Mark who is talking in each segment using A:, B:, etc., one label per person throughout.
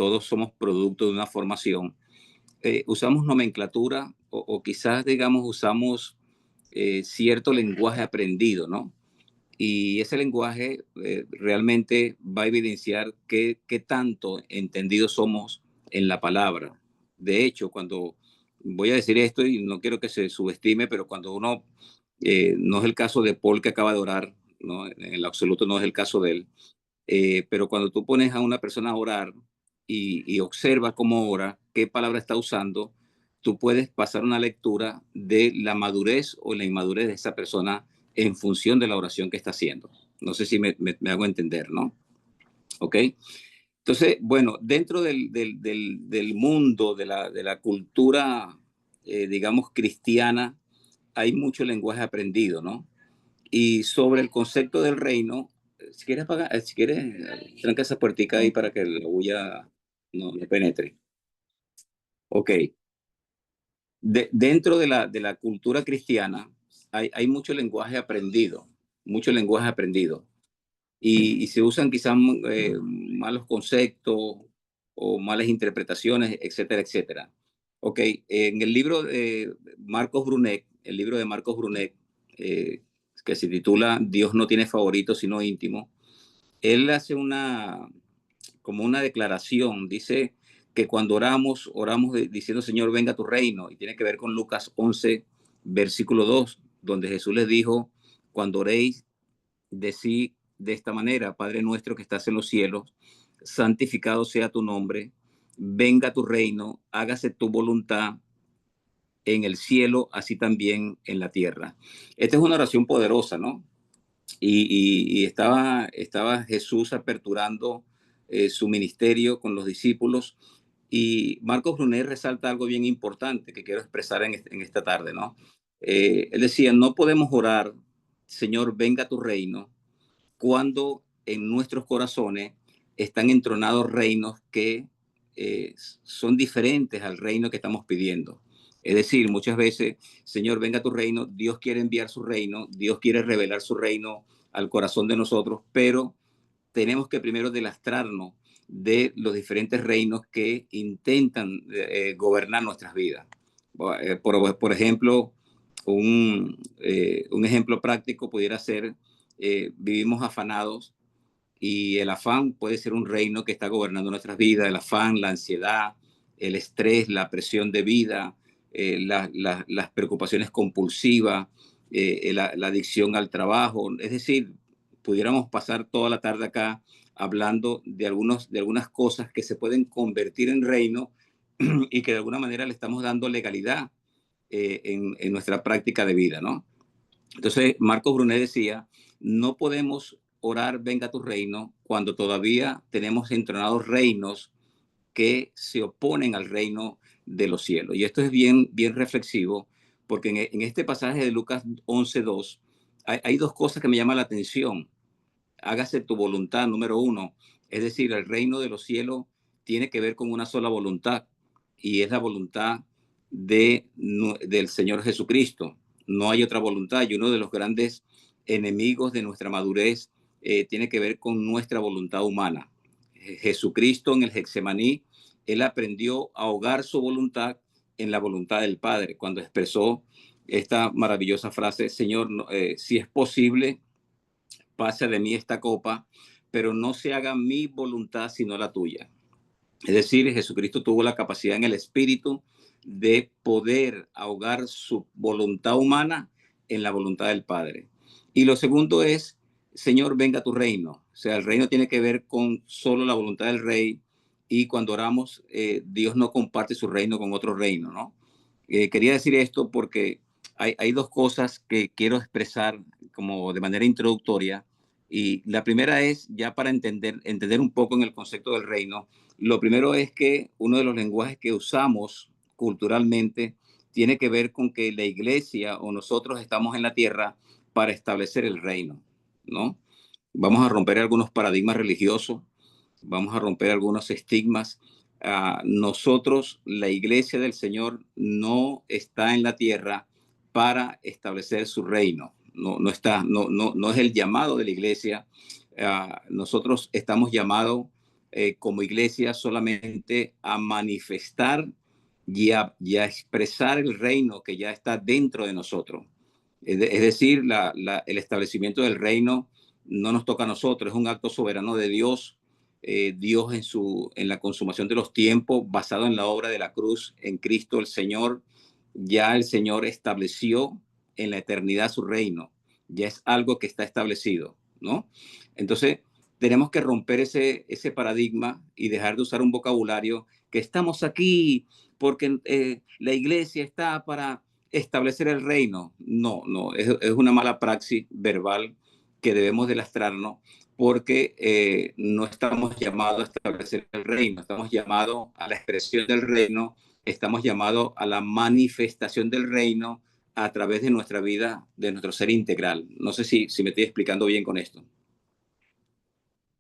A: todos somos producto de una formación, usamos nomenclatura o quizás, digamos, usamos cierto lenguaje aprendido, ¿no? Y ese lenguaje realmente va a evidenciar qué tanto entendidos somos en la palabra. De hecho, cuando voy a decir esto, y no quiero que se subestime, pero cuando uno, no es el caso de Paul que acaba de orar, ¿no? En el absoluto no es el caso de él, pero cuando tú pones a una persona a orar y observas cómo ora, qué palabra está usando, tú puedes pasar una lectura de la madurez o la inmadurez de esa persona en función de la oración que está haciendo. No sé si me hago entender, ¿no? ¿Ok? Entonces, bueno, dentro del mundo, de la cultura, digamos, cristiana, hay mucho lenguaje aprendido, ¿no? Y sobre el concepto del reino, si quieres, si quieres, tranca esa puertica ahí para que la bulla no penetre. Ok. Dentro de la cultura cristiana hay mucho lenguaje aprendido, mucho lenguaje aprendido. Y se usan quizás malos conceptos o malas interpretaciones, etcétera, etcétera. Ok, en el libro de Marcos Brunet, el libro de Marcos Brunet, eh, que se titula Dios no tiene favoritos sino íntimo, él hace como una declaración, dice que cuando oramos, diciendo Señor, venga a tu reino, y tiene que ver con Lucas 11, versículo 2, donde Jesús les dijo, cuando oréis, decí de esta manera, Padre nuestro que estás en los cielos, santificado sea tu nombre, venga tu reino, hágase tu voluntad en el cielo, así también en la tierra. Esta es una oración poderosa, ¿no? Y estaba Jesús aperturando su ministerio con los discípulos. Y Marcos Brunet resalta algo bien importante que quiero expresar en esta tarde, ¿no? Él decía, no podemos orar, Señor, venga tu reino, cuando en nuestros corazones están entronados reinos que son diferentes al reino que estamos pidiendo. Es decir, muchas veces, Señor, venga tu reino, Dios quiere enviar su reino, Dios quiere revelar su reino al corazón de nosotros, pero tenemos que primero delastrarnos de los diferentes reinos que intentan gobernar nuestras vidas. Por ejemplo, un ejemplo práctico pudiera ser, vivimos afanados y el afán puede ser un reino que está gobernando nuestras vidas, el afán, la ansiedad, el estrés, la presión de vida, las preocupaciones compulsivas, la adicción al trabajo. Es decir, pudiéramos pasar toda la tarde acá hablando de algunas cosas que se pueden convertir en reino y que de alguna manera le estamos dando legalidad en nuestra práctica de vida, ¿no? Entonces, Marcos Brunet decía, no podemos orar venga a tu reino cuando todavía tenemos entronados reinos que se oponen al reino de los cielos. Y esto es bien reflexivo, porque en este pasaje de Lucas 11:2 hay dos cosas que me llaman la atención. Hágase tu voluntad, número uno. Es decir, el reino de los cielos tiene que ver con una sola voluntad, y es la voluntad del Señor Jesucristo. No hay otra voluntad, y uno de los grandes enemigos de nuestra madurez tiene que ver con nuestra voluntad humana. Jesucristo en el Getsemaní, él aprendió a ahogar su voluntad en la voluntad del Padre, cuando expresó esta maravillosa frase, Señor, si es posible, pase de mí esta copa, pero no se haga mi voluntad sino la tuya. Es decir, Jesucristo tuvo la capacidad en el espíritu de poder ahogar su voluntad humana en la voluntad del Padre. Y lo segundo es, Señor, venga tu reino. O sea, el reino tiene que ver con solo la voluntad del rey, y cuando oramos, Dios no comparte su reino con otro reino, ¿no? Quería decir esto porque hay dos cosas que quiero expresar como de manera introductoria. Y la primera es, ya para entender un poco en el concepto del reino, lo primero es que uno de los lenguajes que usamos culturalmente tiene que ver con que la iglesia o nosotros estamos en la tierra para establecer el reino, ¿no? Vamos a romper algunos paradigmas religiosos, vamos a romper algunos estigmas. Nosotros, la iglesia del Señor, no está en la tierra para establecer su reino. No es el llamado de la iglesia. Nosotros estamos llamados como iglesia solamente a manifestar y a expresar el reino que ya está dentro de nosotros. Es decir, el establecimiento del reino no nos toca a nosotros, es un acto soberano de Dios. Dios en la consumación de los tiempos, basado en la obra de la cruz, en Cristo el Señor, ya el Señor estableció en la eternidad su reino. Ya es algo que está establecido, ¿no? Entonces, tenemos que romper ese paradigma y dejar de usar un vocabulario que estamos aquí porque la iglesia está para establecer el reino. No, no, es una mala praxis verbal que debemos de lastrarnos porque no estamos llamados a establecer el reino, estamos llamados a la expresión del reino, estamos llamados a la manifestación del reino a través de nuestra vida, de nuestro ser integral. No sé si me estoy explicando bien con esto.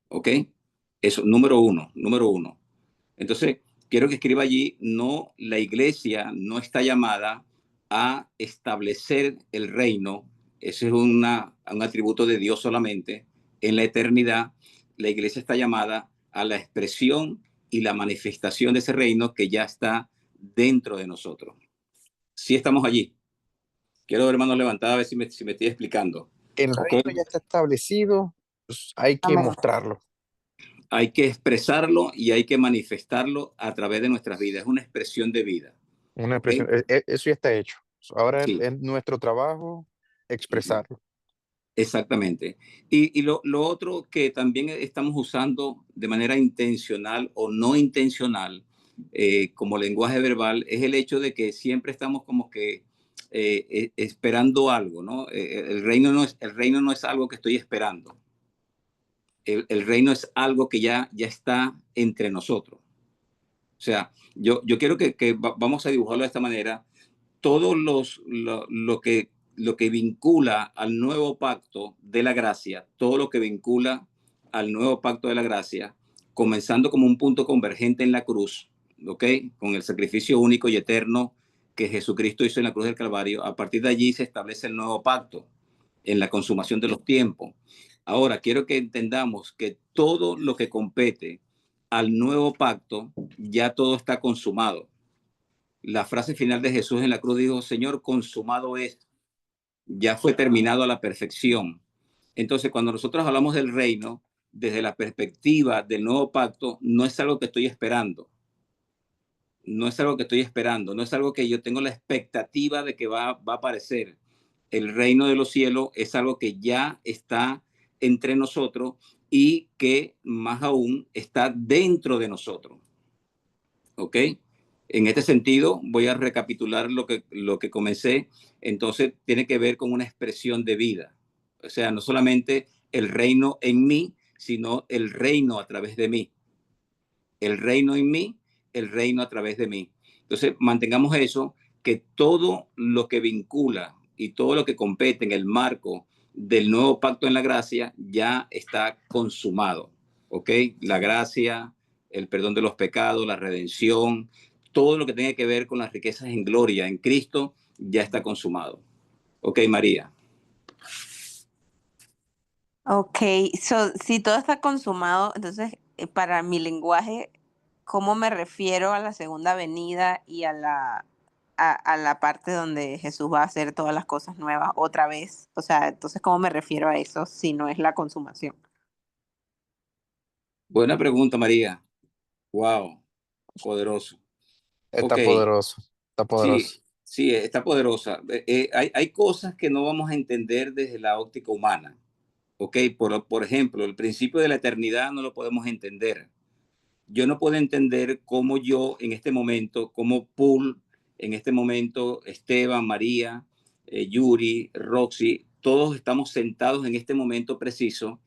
A: ¿Ok? Eso, número uno, número uno. Entonces, quiero que escriba allí, no, la iglesia no está llamada a establecer el reino, ese es un atributo de Dios solamente. En la eternidad, la iglesia está llamada a la expresión y la manifestación de ese reino que ya está dentro de nosotros. Sí estamos allí. Quiero ver manos levantadas a ver si me estoy explicando.
B: El
A: ¿Ok?
B: reino ya está establecido, pues hay que
C: Amén.
B: mostrarlo.
A: Hay que expresarlo y hay que manifestarlo a través de nuestras vidas. Es una expresión de vida.
B: Una
A: ¿Ok?
B: expresión, eso ya está hecho. Ahora
A: Sí.
B: es nuestro trabajo expresarlo.
A: Exactamente. Y lo otro que también estamos usando de manera intencional o no intencional como lenguaje verbal es el hecho de que siempre estamos como que esperando algo, ¿no? El reino no es algo que estoy esperando. El reino es algo que ya está entre nosotros. O sea, yo quiero que vamos a dibujarlo de esta manera. Todo lo que vincula al nuevo pacto de la gracia, todo lo que vincula al nuevo pacto de la gracia, comenzando como un punto convergente en la cruz, ¿ok? Con el sacrificio único y eterno que Jesucristo hizo en la cruz del Calvario, a partir de allí se establece el nuevo pacto en la consumación de los tiempos. Ahora, quiero que entendamos que todo lo que compete al nuevo pacto, ya todo está consumado. La frase final de Jesús en la cruz dijo, Señor, consumado es, ya fue terminado a la perfección. Entonces, cuando nosotros hablamos del reino, desde la perspectiva del nuevo pacto, no es algo que estoy esperando. No es algo que estoy esperando, no es algo que yo tengo la expectativa de que va a aparecer. El reino de los cielos es algo que ya está entre nosotros y que más aún está dentro de nosotros. ¿Ok? En este sentido, voy a recapitular lo que comencé. Entonces, tiene que ver con una expresión de vida. O sea, no solamente el reino en mí, sino el reino a través de mí. El reino en mí, el reino a través de mí. Entonces, mantengamos eso, que todo lo que vincula y todo lo que compete en el marco del nuevo pacto en la gracia ya está consumado. ¿Ok? La gracia, el perdón de los pecados, la redención, todo lo que tenga que ver con las riquezas en gloria en Cristo ya está consumado. ¿Ok, María?
C: Ok, si todo está consumado, entonces para mi lenguaje, ¿cómo me refiero a la segunda venida y a la parte donde Jesús va a hacer todas las cosas nuevas otra vez? O sea, entonces, ¿cómo me refiero a eso si no es la consumación?
A: Buena pregunta, María. Wow, poderoso. Ok,
B: Está poderoso, está poderoso.
A: sí, sí, está poderosa. Hay cosas que no vamos a entender desde la óptica humana. Ok, por ejemplo, el principio de la eternidad no lo podemos entender. Yo no puedo entender cómo yo en este momento, como Paul, en este momento, Esteban, María, Yuri, Roxy, todos estamos sentados en este momento preciso,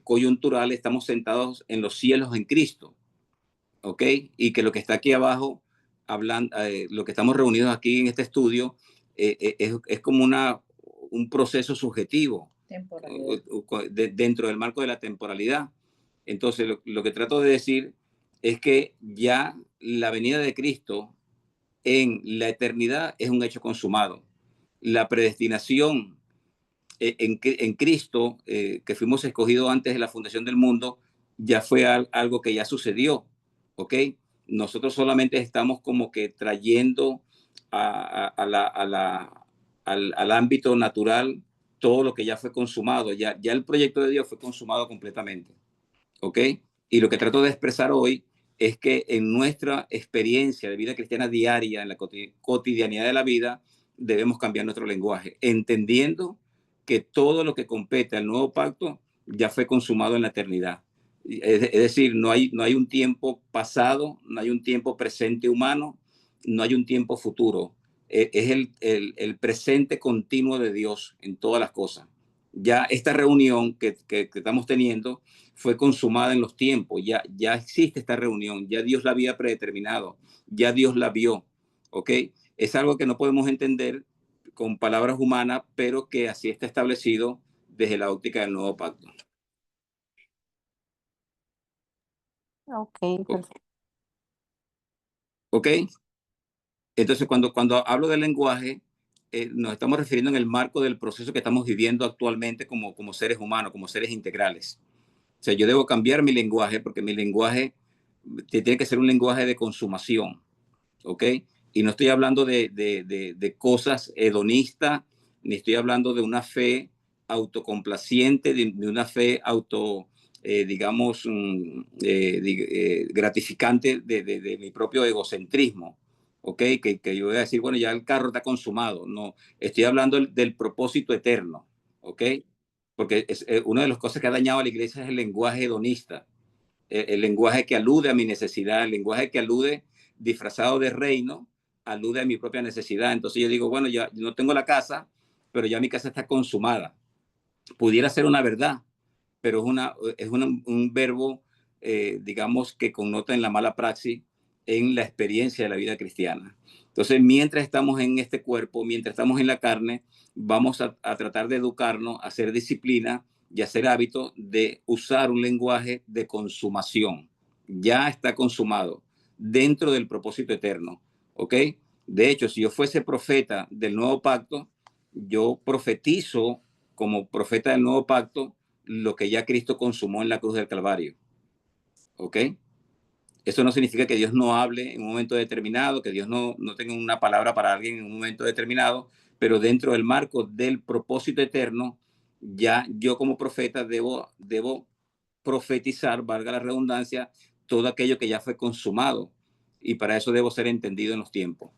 A: coyuntural, estamos sentados en los cielos en Cristo. ¿Ok? Y que lo que está aquí abajo, hablando, lo que estamos reunidos aquí en este estudio, es como un proceso subjetivo dentro del marco de la temporalidad. Entonces, lo que trato de decir es que ya la venida de Cristo en la eternidad es un hecho consumado. La predestinación en Cristo, que fuimos escogidos antes de la fundación del mundo, ya fue algo que ya sucedió, ¿ok? Nosotros solamente estamos como que trayendo al ámbito natural todo lo que ya fue consumado. Ya el proyecto de Dios fue consumado completamente, ¿ok? Y lo que trato de expresar hoy es que en nuestra experiencia de vida cristiana diaria, en la cotidianidad de la vida, debemos cambiar nuestro lenguaje, entendiendo que todo lo que compete al nuevo pacto ya fue consumado en la eternidad. Es decir, no hay un tiempo pasado, no hay un tiempo presente humano, no hay un tiempo futuro. Es el presente continuo de Dios en todas las cosas. Ya esta reunión que estamos teniendo fue consumada en los tiempos, ya existe esta reunión, ya Dios la había predeterminado, ya Dios la vio, ¿ok? Es algo que no podemos entender con palabras humanas, pero que así está establecido desde la óptica del nuevo pacto.
C: Ok, perfecto.
A: ¿Ok? Entonces, cuando hablo del lenguaje, nos estamos refiriendo en el marco del proceso que estamos viviendo actualmente como seres humanos, como seres integrales. O sea, yo debo cambiar mi lenguaje porque mi lenguaje tiene que ser un lenguaje de consumación, ¿ok? Y no estoy hablando de cosas hedonistas, ni estoy hablando de una fe autocomplaciente, de una fe digamos, gratificante de mi propio egocentrismo, ¿ok? Que yo voy a decir, bueno, ya el carro está consumado. No, estoy hablando del propósito eterno, ¿ok? Porque una de las cosas que ha dañado a la iglesia es el lenguaje hedonista, el lenguaje que alude a mi necesidad, el lenguaje que alude disfrazado de reino, alude a mi propia necesidad. Entonces yo digo, bueno, ya no tengo la casa, pero ya mi casa está consumada. Pudiera ser una verdad, pero un verbo, digamos, que connota en la mala praxis en la experiencia de la vida cristiana. Entonces, mientras estamos en este cuerpo, mientras estamos en la carne, vamos a tratar de educarnos, a hacer disciplina y a hacer hábito de usar un lenguaje de consumación. Ya está consumado dentro del propósito eterno, ¿ok? De hecho, si yo fuese profeta del nuevo pacto, yo profetizo como profeta del nuevo pacto lo que ya Cristo consumó en la cruz del Calvario. ¿Ok? Eso no significa que Dios no hable en un momento determinado, que Dios no tenga una palabra para alguien en un momento determinado, pero dentro del marco del propósito eterno, ya yo como profeta debo profetizar, valga la redundancia, todo aquello que ya fue consumado. Y para eso debo ser entendido en los tiempos.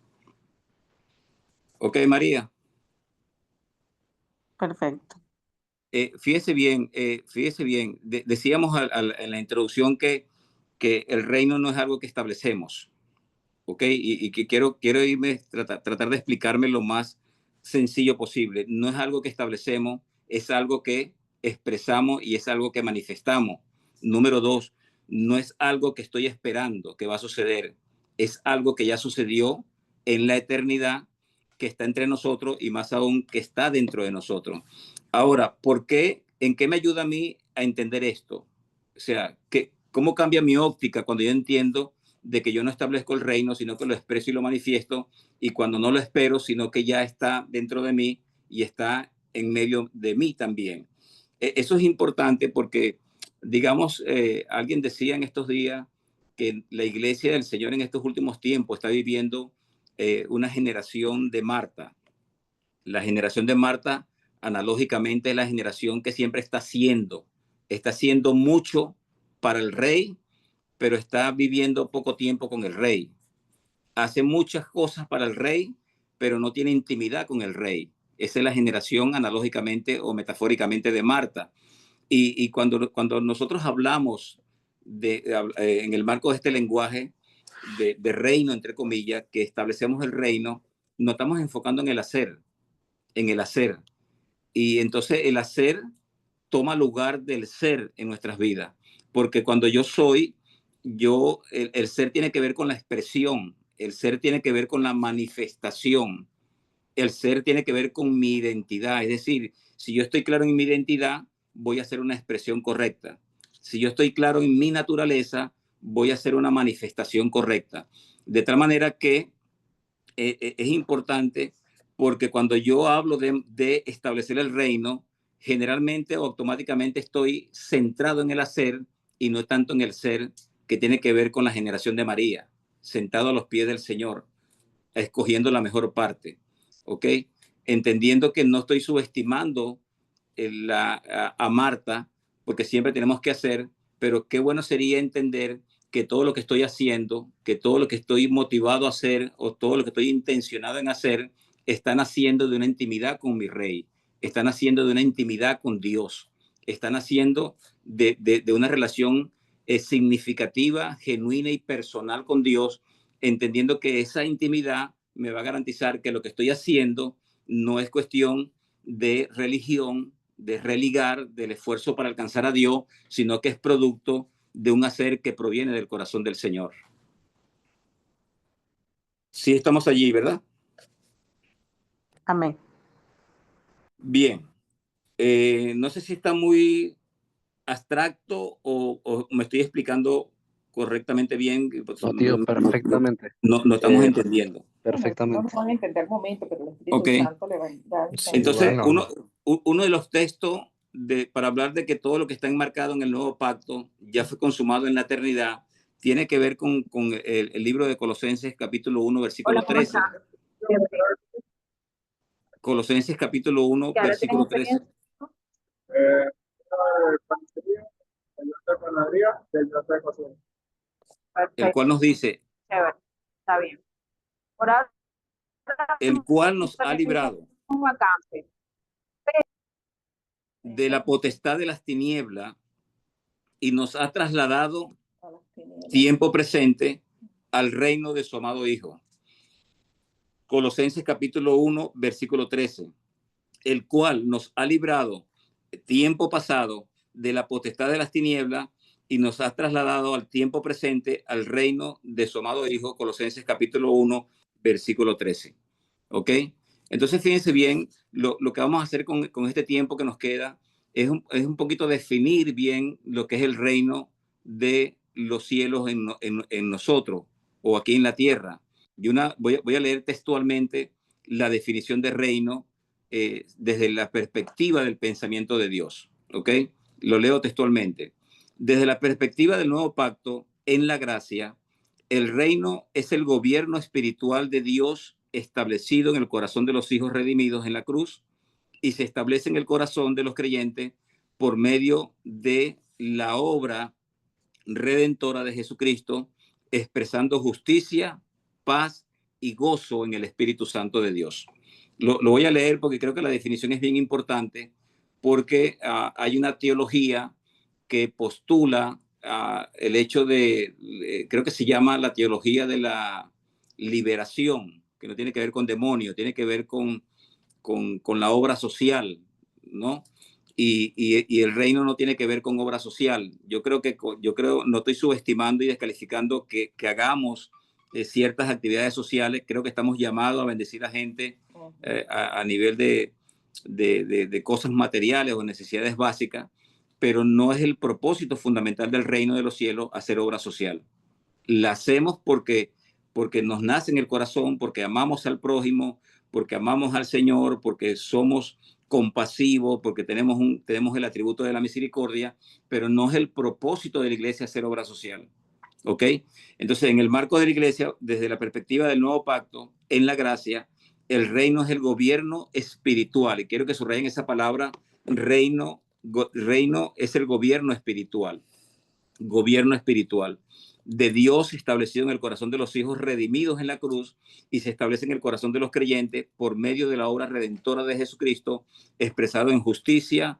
A: ¿Ok, María?
C: Perfecto.
A: Fíjese bien, decíamos en la introducción que el reino no es algo que establecemos, ¿ok? Y que quiero tratar de explicarme lo más sencillo posible. No es algo que establecemos, es algo que expresamos y es algo que manifestamos. Número dos, no es algo que estoy esperando que va a suceder, es algo que ya sucedió en la eternidad, que está entre nosotros y más aún que está dentro de nosotros. Ahora, ¿por qué? ¿En qué me ayuda a mí a entender esto? O sea, ¿cómo cambia mi óptica cuando yo entiendo de que yo no establezco el reino, sino que lo expreso y lo manifiesto, y cuando no lo espero, sino que ya está dentro de mí y está en medio de mí también? Eso es importante porque, digamos, alguien decía en estos días que la iglesia del Señor en estos últimos tiempos está viviendo una generación de Marta. La generación de Marta, analógicamente, es la generación que siempre está haciendo mucho para el rey, pero está viviendo poco tiempo con el rey. Hace muchas cosas para el rey, pero no tiene intimidad con el rey. Esa es la generación analógicamente o metafóricamente de Marta. Y cuando nosotros hablamos en el marco de este lenguaje de reino, entre comillas, que establecemos el reino, nos estamos enfocando en el hacer, en el hacer. Y entonces el hacer toma lugar del ser en nuestras vidas. Porque cuando yo soy, el ser tiene que ver con la expresión, el ser tiene que ver con la manifestación, el ser tiene que ver con mi identidad. Es decir, si yo estoy claro en mi identidad, voy a hacer una expresión correcta. Si yo estoy claro en mi naturaleza, voy a hacer una manifestación correcta. De tal manera que es importante porque cuando yo hablo de establecer el reino, generalmente o automáticamente estoy centrado en el hacer y no tanto en el ser, que tiene que ver con la generación de María, sentado a los pies del Señor, escogiendo la mejor parte, ¿ok? Entendiendo que no estoy subestimando a Marta, porque siempre tenemos que hacer, pero qué bueno sería entender que todo lo que estoy haciendo, que todo lo que estoy motivado a hacer o todo lo que estoy intencionado en hacer, están haciendo de una intimidad con mi rey, están haciendo de una intimidad con Dios, están haciendo de una relación significativa, genuina y personal con Dios, entendiendo que esa intimidad me va a garantizar que lo que estoy haciendo no es cuestión de religión, de religar, del esfuerzo para alcanzar a Dios, sino que es producto de un hacer que proviene del corazón del Señor. Sí, estamos allí, ¿verdad?
C: Amén.
A: Bien. No sé si está muy abstracto o me estoy explicando correctamente bien.
D: No, tío, perfectamente.
A: No estamos entendiendo.
D: Perfectamente.
E: No van a entender el momento, pero el Espíritu
A: Ok.
E: Santo le va a dar.
B: Sí,
A: Entonces,
B: bueno.
A: uno de los textos para hablar de que todo lo que está enmarcado en el nuevo pacto ya fue consumado en la eternidad, tiene que ver con el libro de Colosenses capítulo 1, versículo 13. Colosenses capítulo 1, versículo 13. El cual nos dice,
E: Está bien. Por ahora,
A: el cual nos ha librado de la potestad de las tinieblas y nos ha trasladado tiempo presente al reino de su amado Hijo. Colosenses capítulo 1, versículo 13, el cual nos ha librado tiempo pasado de la potestad de las tinieblas y nos ha trasladado al tiempo presente al reino de su amado Hijo. Colosenses capítulo 1, versículo 13. ¿Ok? Entonces, fíjense bien, lo que vamos a hacer con este tiempo que nos queda es un poquito definir bien lo que es el reino de los cielos en nosotros o aquí en la tierra. Y voy a leer textualmente la definición de reino desde la perspectiva del pensamiento de Dios. ¿Ok? Lo leo textualmente. Desde la perspectiva del nuevo pacto, en la gracia, el reino es el gobierno espiritual de Dios establecido en el corazón de los hijos redimidos en la cruz y se establece en el corazón de los creyentes por medio de la obra redentora de Jesucristo, expresando justicia, paz y gozo en el Espíritu Santo de Dios. Lo voy a leer porque creo que la definición es bien importante, porque hay una teología que postula el hecho de, creo que se llama la teología de la liberación, que no tiene que ver con demonio, tiene que ver con la obra social, ¿no? Y el reino no tiene que ver con obra social. Yo creo, no estoy subestimando y descalificando que hagamos ciertas actividades sociales. Creo que estamos llamados a bendecir a gente a nivel de cosas materiales o necesidades básicas, pero no es el propósito fundamental del reino de los cielos hacer obra social. La hacemos porque nos nace en el corazón, porque amamos al prójimo, porque amamos al Señor, porque somos compasivos, porque tenemos el atributo de la misericordia, pero no es el propósito de la iglesia hacer obra social. ¿Ok? Entonces, en el marco de la iglesia, desde la perspectiva del nuevo pacto, en la gracia, el reino es el gobierno espiritual. Y quiero que subrayen esa palabra, reino es el gobierno espiritual. Gobierno espiritual de Dios establecido en el corazón de los hijos redimidos en la cruz y se establece en el corazón de los creyentes por medio de la obra redentora de Jesucristo, expresado en justicia,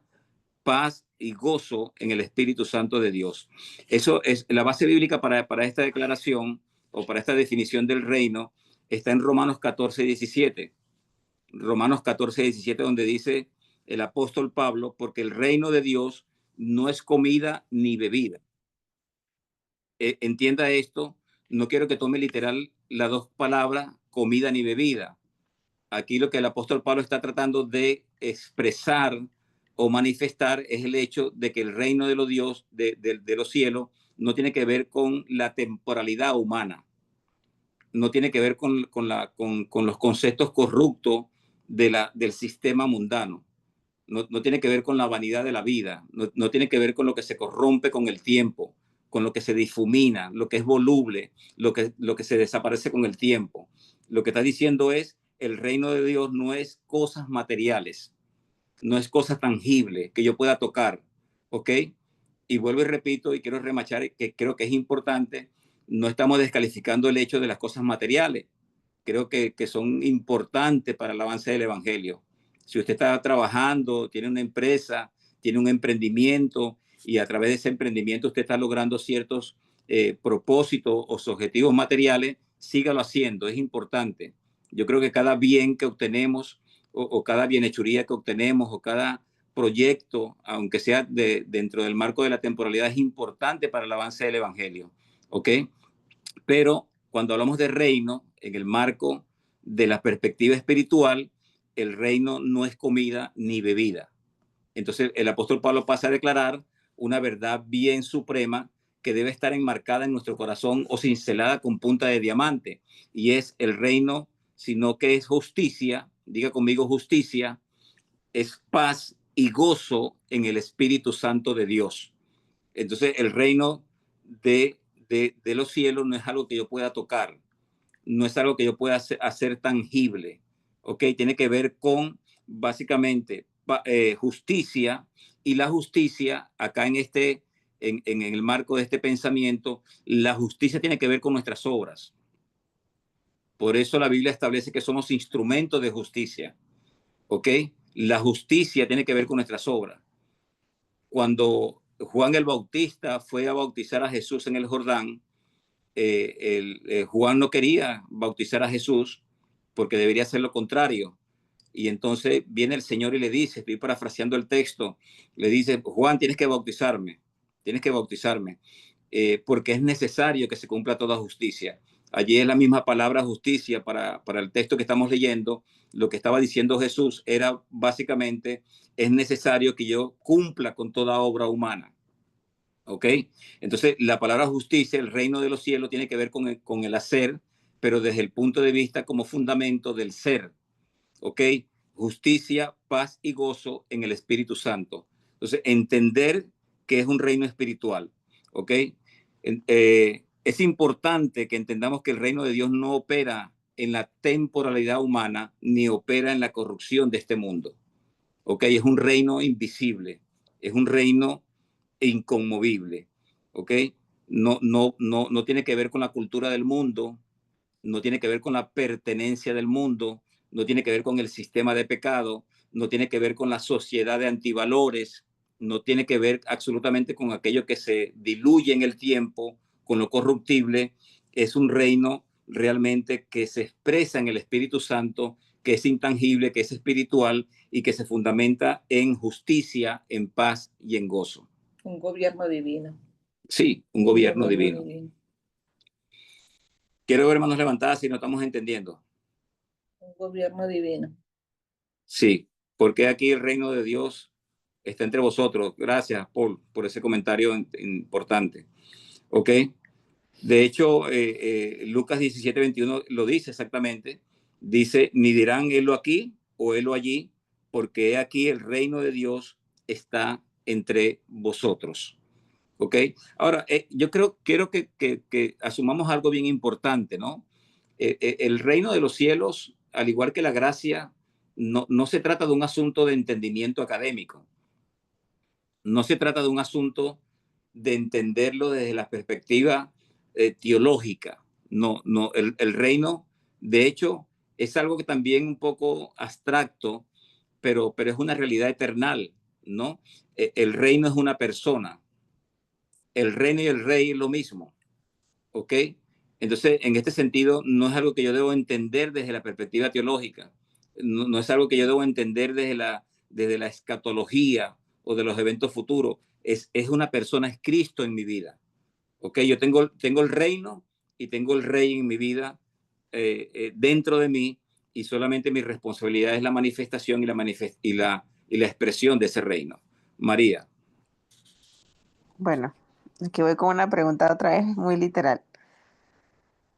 A: paz y gozo en el Espíritu Santo de Dios. Eso es la base bíblica para esta declaración o para esta definición del reino. Está en Romanos 14, 17. Romanos 14, 17, donde dice el apóstol Pablo, porque el reino de Dios no es comida ni bebida. Entienda esto, no quiero que tome literal las dos palabras, comida ni bebida. Aquí lo que el apóstol Pablo está tratando de expresar o manifestar es el hecho de que el reino de los Dios, de los cielos, no tiene que ver con la temporalidad humana, no tiene que ver con los conceptos corruptos del sistema mundano. no tiene que ver con la vanidad de la vida, no tiene que ver con lo que se corrompe con el tiempo, con lo que se difumina, lo que es voluble, lo que se desaparece con el tiempo. Lo que está diciendo es, el reino de Dios no es cosas materiales, no es cosa tangible que yo pueda tocar, ¿ok? Y vuelvo y repito, y quiero remachar que creo que es importante, no estamos descalificando el hecho de las cosas materiales, creo que son importantes para el avance del evangelio. Si usted está trabajando, tiene una empresa, tiene un emprendimiento y a través de ese emprendimiento usted está logrando ciertos propósitos o objetivos materiales, sígalo haciendo, es importante. Yo creo que cada bien que obtenemos o cada bienhechuría que obtenemos o cada proyecto, aunque sea dentro del marco de la temporalidad, es importante para el avance del evangelio, ¿ok? Pero cuando hablamos de reino, en el marco de la perspectiva espiritual, el reino no es comida ni bebida. Entonces el apóstol Pablo pasa a declarar una verdad bien suprema que debe estar enmarcada en nuestro corazón o cincelada con punta de diamante, y es el reino, sino que es justicia, diga conmigo justicia, es paz y gozo en el Espíritu Santo de Dios. Entonces el reino de los cielos no es algo que yo pueda tocar, no es algo que yo pueda hacer tangible, ¿ok? Tiene que ver con básicamente justicia, y la justicia acá en el marco de este pensamiento, la justicia tiene que ver con nuestras obras. Por eso la Biblia establece que somos instrumentos de justicia, ¿ok? La justicia tiene que ver con nuestras obras. Cuando Juan el Bautista fue a bautizar a Jesús en el Jordán, Juan no quería bautizar a Jesús porque debería ser lo contrario. Y entonces viene el Señor y le dice, estoy parafraseando el texto, le dice, Juan, tienes que bautizarme, porque es necesario que se cumpla toda justicia. Allí es la misma palabra justicia para el texto que estamos leyendo. Lo que estaba diciendo Jesús era básicamente, es necesario que yo cumpla con toda obra humana. ¿Ok? Entonces, la palabra justicia, el reino de los cielos, tiene que ver con el hacer, pero desde el punto de vista como fundamento del ser. ¿Ok? Justicia, paz y gozo en el Espíritu Santo. Entonces, entender que es un reino espiritual. ¿Ok? Es importante que entendamos que el reino de Dios no opera en la temporalidad humana ni opera en la corrupción de este mundo. ¿Ok? Es un reino invisible, es un reino inconmovible, ¿ok? No tiene que ver con la cultura del mundo, no tiene que ver con la pertenencia del mundo, no tiene que ver con el sistema de pecado, no tiene que ver con la sociedad de antivalores, no tiene que ver absolutamente con aquello que se diluye en el tiempo, con lo corruptible. Es un reino realmente que se expresa en el Espíritu Santo, que es intangible, que es espiritual y que se fundamenta en justicia, en paz y en gozo.
E: Un gobierno divino.
A: Sí, un gobierno divino. Quiero ver manos levantadas si no estamos entendiendo.
E: Un gobierno divino.
A: Sí, porque aquí el reino de Dios está entre vosotros. Gracias, Paul, por ese comentario importante. ¿Ok? De hecho, Lucas 17:21 lo dice exactamente. Dice, ni dirán helo aquí o helo allí, porque aquí el reino de Dios está entre vosotros. ¿Ok? Ahora, yo quiero que asumamos algo bien importante, ¿no? El reino de los cielos, al igual que la gracia, no se trata de un asunto de entendimiento académico. No se trata de un asunto de entenderlo desde la perspectiva teológica. No, el reino, de hecho, es algo que también un poco abstracto, pero es una realidad eternal, ¿no? El reino es una persona. El reino y el rey es lo mismo, ¿ok? Entonces, en este sentido, no es algo que yo debo entender desde la perspectiva teológica, no es algo que yo debo entender desde la escatología o de los eventos futuros, es una persona, es Cristo en mi vida, ¿ok? Yo tengo el reino y tengo el rey en mi vida dentro de mí, y solamente mi responsabilidad es la manifestación y la expresión de ese reino. María.
C: Bueno, aquí voy con una pregunta otra vez muy literal.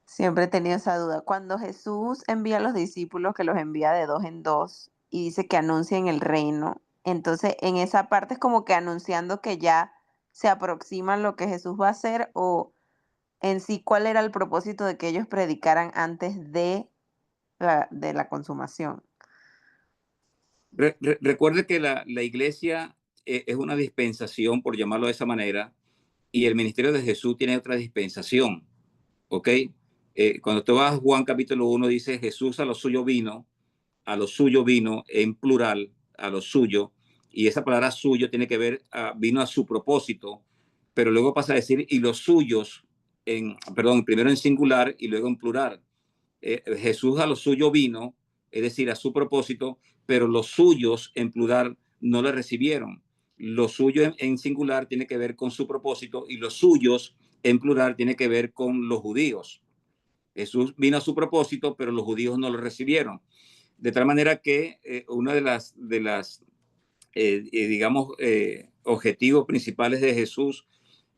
C: Siempre he tenido esa duda. Cuando Jesús envía a los discípulos, que los envía de dos en dos, y dice que anuncien el reino, Entonces, en esa parte es como que anunciando que ya se aproxima lo que Jesús va a hacer, o en sí, ¿cuál era el propósito de que ellos predicaran antes de la consumación?
A: Recuerde que la iglesia es una dispensación, por llamarlo de esa manera, y el ministerio de Jesús tiene otra dispensación, ¿ok? Cuando tú vas a Juan capítulo 1, dice Jesús a lo suyo vino en plural, a lo suyo, y esa palabra suyo tiene que ver, vino a su propósito, pero luego pasa a decir, y los suyos, perdón, primero en singular y luego en plural. Jesús a lo suyo vino, es decir, a su propósito, pero los suyos en plural no le recibieron. Lo suyo en singular tiene que ver con su propósito y los suyos en plural tiene que ver con los judíos. Jesús vino a su propósito, pero los judíos no lo recibieron. De tal manera que una de las digamos, objetivos principales de Jesús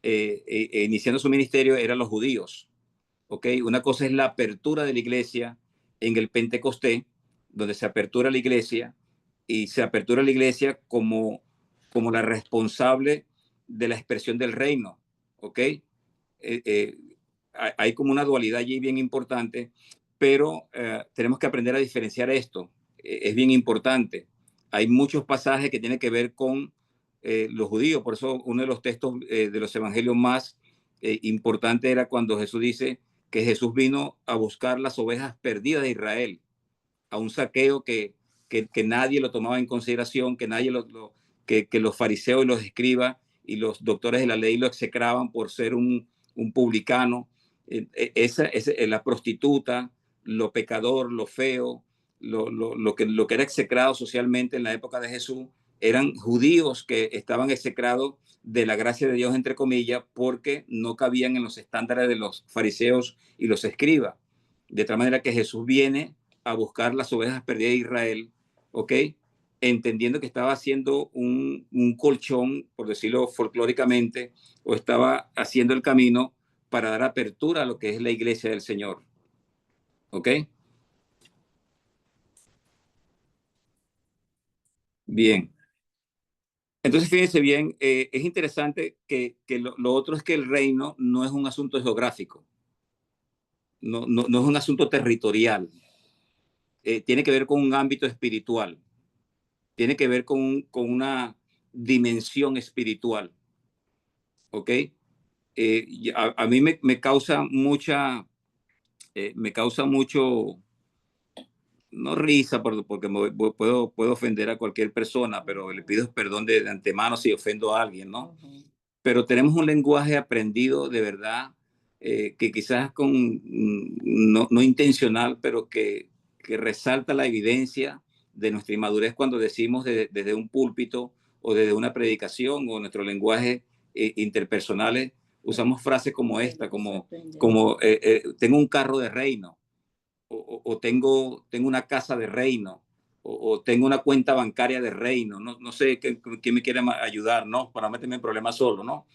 A: iniciando su ministerio eran los judíos. ¿Ok? Una cosa es la apertura de la iglesia en el Pentecostés, donde se apertura la iglesia y se apertura la iglesia como la responsable de la expresión del reino. ¿Ok? Hay como una dualidad allí bien importante, pero tenemos que aprender a diferenciar esto. Es bien importante. Hay muchos pasajes que tienen que ver con los judíos, por eso uno de los textos de los evangelios más importante era cuando Jesús dice que Jesús vino a buscar las ovejas perdidas de Israel, a un saqueo que nadie lo tomaba en consideración, que nadie que los fariseos y los escribas y los doctores de la ley lo execraban por ser un publicano. La prostituta, lo pecador, lo feo, lo que era execrado socialmente en la época de Jesús, eran judíos que estaban execrados de la gracia de Dios, entre comillas, porque no cabían en los estándares de los fariseos y los escribas. De tal manera que Jesús viene a buscar las ovejas perdidas de Israel, ¿ok? Entendiendo que estaba haciendo un colchón, por decirlo folclóricamente, o estaba haciendo el camino para dar apertura a lo que es la iglesia del Señor, ¿ok? Bien. Entonces, fíjense bien, es interesante que lo otro es que el reino no es un asunto geográfico, no es un asunto territorial, tiene que ver con un ámbito espiritual, tiene que ver con una dimensión espiritual, ¿ok? A mí me causa me causa mucho, no risa, porque puedo ofender a cualquier persona, pero le pido perdón de antemano si ofendo a alguien, ¿no? Pero tenemos un lenguaje aprendido de verdad, que quizás no intencional, pero que resalta la evidencia de nuestra inmadurez cuando decimos desde un púlpito o desde una predicación o nuestro lenguaje interpersonales, usamos frases como esta, como tengo un carro de reino, o tengo una casa de reino, o tengo una cuenta bancaria de reino, no sé quién me quiere ayudar, ¿no? Para no meterme en problemas solo, ¿no?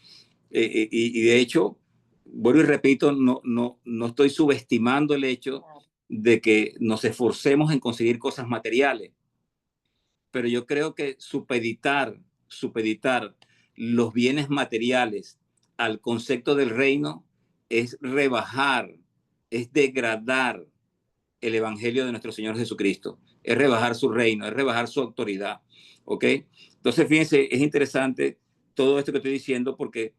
A: Y de hecho, vuelvo y repito, no estoy subestimando el hecho de que nos esforcemos en conseguir cosas materiales, pero yo creo que supeditar los bienes materiales al concepto del reino es rebajar, es degradar el evangelio de nuestro Señor Jesucristo, es rebajar su reino, es rebajar su autoridad, ¿ok? Entonces, fíjense, es interesante todo esto que estoy diciendo porque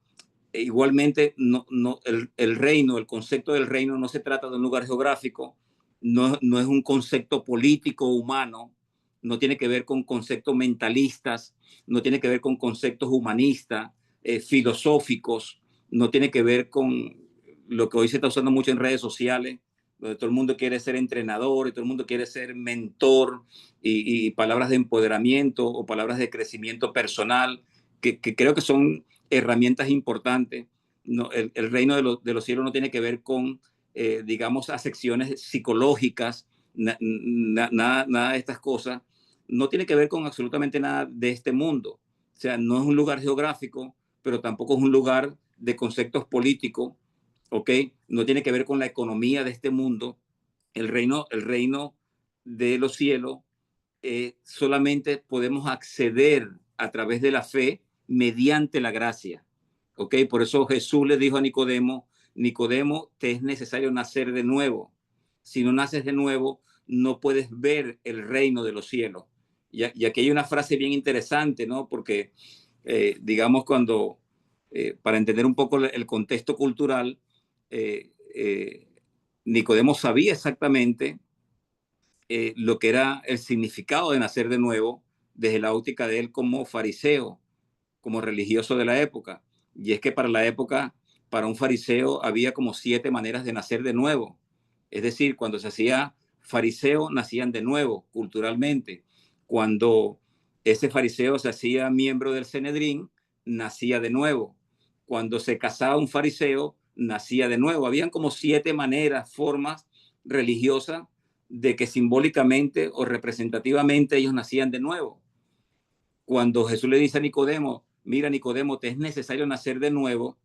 A: igualmente el reino, el concepto del reino no se trata de un lugar geográfico, no es un concepto político humano, no tiene que ver con conceptos mentalistas, no tiene que ver con conceptos humanistas, filosóficos, no tiene que ver con lo que hoy se está usando mucho en redes sociales, donde todo el mundo quiere ser entrenador y todo el mundo quiere ser mentor y palabras de empoderamiento o palabras de crecimiento personal, que creo que son herramientas importantes. No, el reino de los cielos no tiene que ver con, digamos, acepciones psicológicas, nada de estas cosas. No tiene que ver con absolutamente nada de este mundo. O sea, no es un lugar geográfico, pero tampoco es un lugar de conceptos políticos, ¿ok? No tiene que ver con la economía de este mundo. El reino de los cielos solamente podemos acceder a través de la fe mediante la gracia. ¿Ok? Por eso Jesús le dijo a Nicodemo, Nicodemo, te es necesario nacer de nuevo. Si no naces de nuevo, no puedes ver el reino de los cielos. Y aquí hay una frase bien interesante, ¿no? Porque, digamos, cuando, para entender un poco el contexto cultural, Nicodemo sabía exactamente lo que era el significado de nacer de nuevo desde la óptica de él como fariseo, como religioso de la época. Y es que para la época, para un fariseo, había como 7 maneras de nacer de nuevo. Es decir, cuando se hacía fariseo, nacían de nuevo, culturalmente. Cuando ese fariseo se hacía miembro del Sanedrín, nacía de nuevo. Cuando se casaba un fariseo, nacía de nuevo. Habían como 7 maneras, formas religiosas de que simbólicamente o representativamente ellos nacían de nuevo. Cuando Jesús le dice a Nicodemo, mira Nicodemo, te es necesario nacer de nuevo,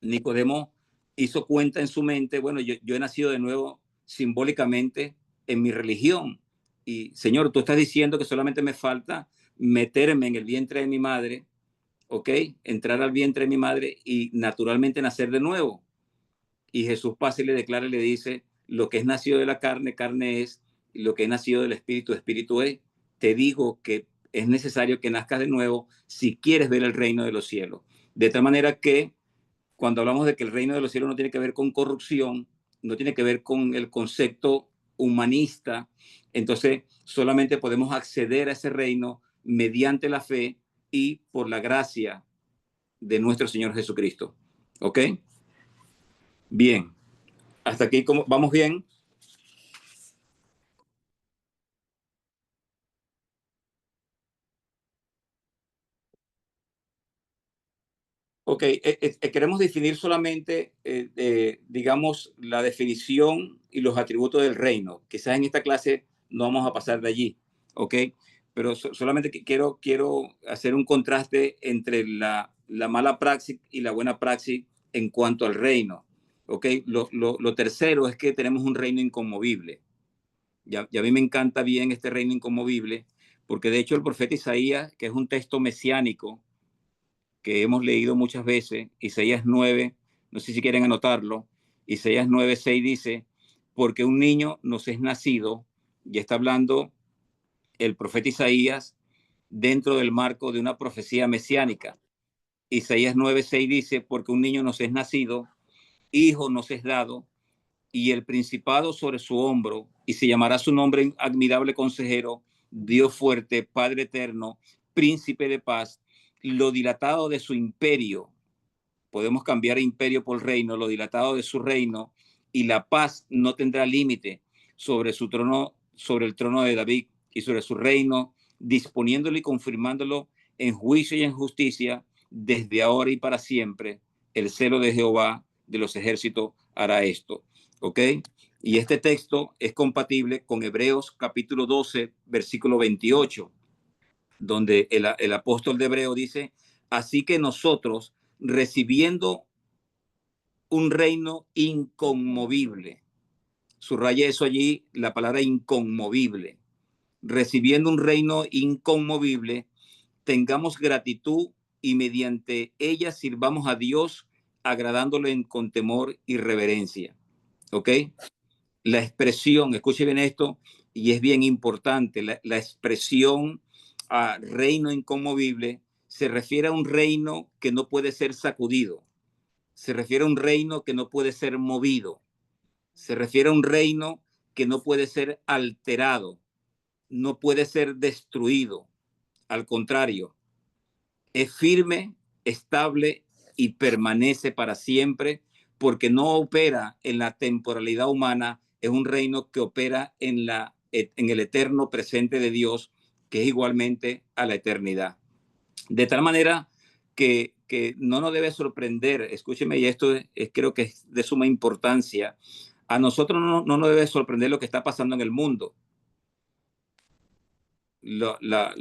A: Nicodemo hizo cuenta en su mente, bueno, yo he nacido de nuevo simbólicamente en mi religión. Y Señor, tú estás diciendo que solamente me falta meterme en el vientre de mi madre, ¿ok? Entrar al vientre de mi madre y naturalmente nacer de nuevo. Y Jesús pasa y le declara y le dice, lo que es nacido de la carne, carne es, y lo que es nacido del espíritu, espíritu es. Te digo que es necesario que nazcas de nuevo si quieres ver el reino de los cielos. De tal manera que cuando hablamos de que el reino de los cielos no tiene que ver con corrupción, no tiene que ver con el concepto humanista, entonces solamente podemos acceder a ese reino mediante la fe y por la gracia de nuestro Señor Jesucristo. ¿Ok? Bien. Hasta aquí, ¿vamos bien? Ok, queremos definir solamente, digamos, la definición y los atributos del reino. Quizás en esta clase no vamos a pasar de allí, ¿ok? Pero solamente quiero hacer un contraste entre la mala praxis y la buena praxis en cuanto al reino, ¿ok? Lo tercero es que tenemos un reino inconmovible. Y a mí me encanta bien este reino inconmovible, porque de hecho el profeta Isaías, que es un texto mesiánico, que hemos leído muchas veces, Isaías 9, no sé si quieren anotarlo, Isaías 9:6 dice, porque un niño nos es nacido, y está hablando el profeta Isaías dentro del marco de una profecía mesiánica. Isaías 9:6 dice, porque un niño nos es nacido, hijo nos es dado, y el principado sobre su hombro, y se llamará su nombre admirable consejero, Dios fuerte, Padre eterno, príncipe de paz, lo dilatado de su imperio, podemos cambiar imperio por reino, lo dilatado de su reino, y la paz no tendrá límite sobre su trono, sobre el trono de David y sobre su reino, disponiéndolo y confirmándolo en juicio y en justicia desde ahora y para siempre. El celo de Jehová de los ejércitos hará esto. ¿Ok? Y este texto es compatible con Hebreos capítulo 12, versículo 28, donde el apóstol de Hebreo dice, así que nosotros, recibiendo un reino inconmovible, subraya eso allí, la palabra inconmovible, recibiendo un reino inconmovible, tengamos gratitud y mediante ella sirvamos a Dios agradándole con temor y reverencia. ¿Ok? La expresión, escuche bien esto, y es bien importante, la expresión a reino inconmovible se refiere a un reino que no puede ser sacudido, se refiere a un reino que no puede ser movido, se refiere a un reino que no puede ser alterado, no puede ser destruido. Al contrario, es firme, estable y permanece para siempre porque no opera en la temporalidad humana, es un reino que opera en el eterno presente de Dios, que es igualmente a la eternidad. De tal manera que no nos debe sorprender, escúcheme, y esto creo que es de suma importancia, a nosotros no nos debe sorprender lo que está pasando en el mundo. Las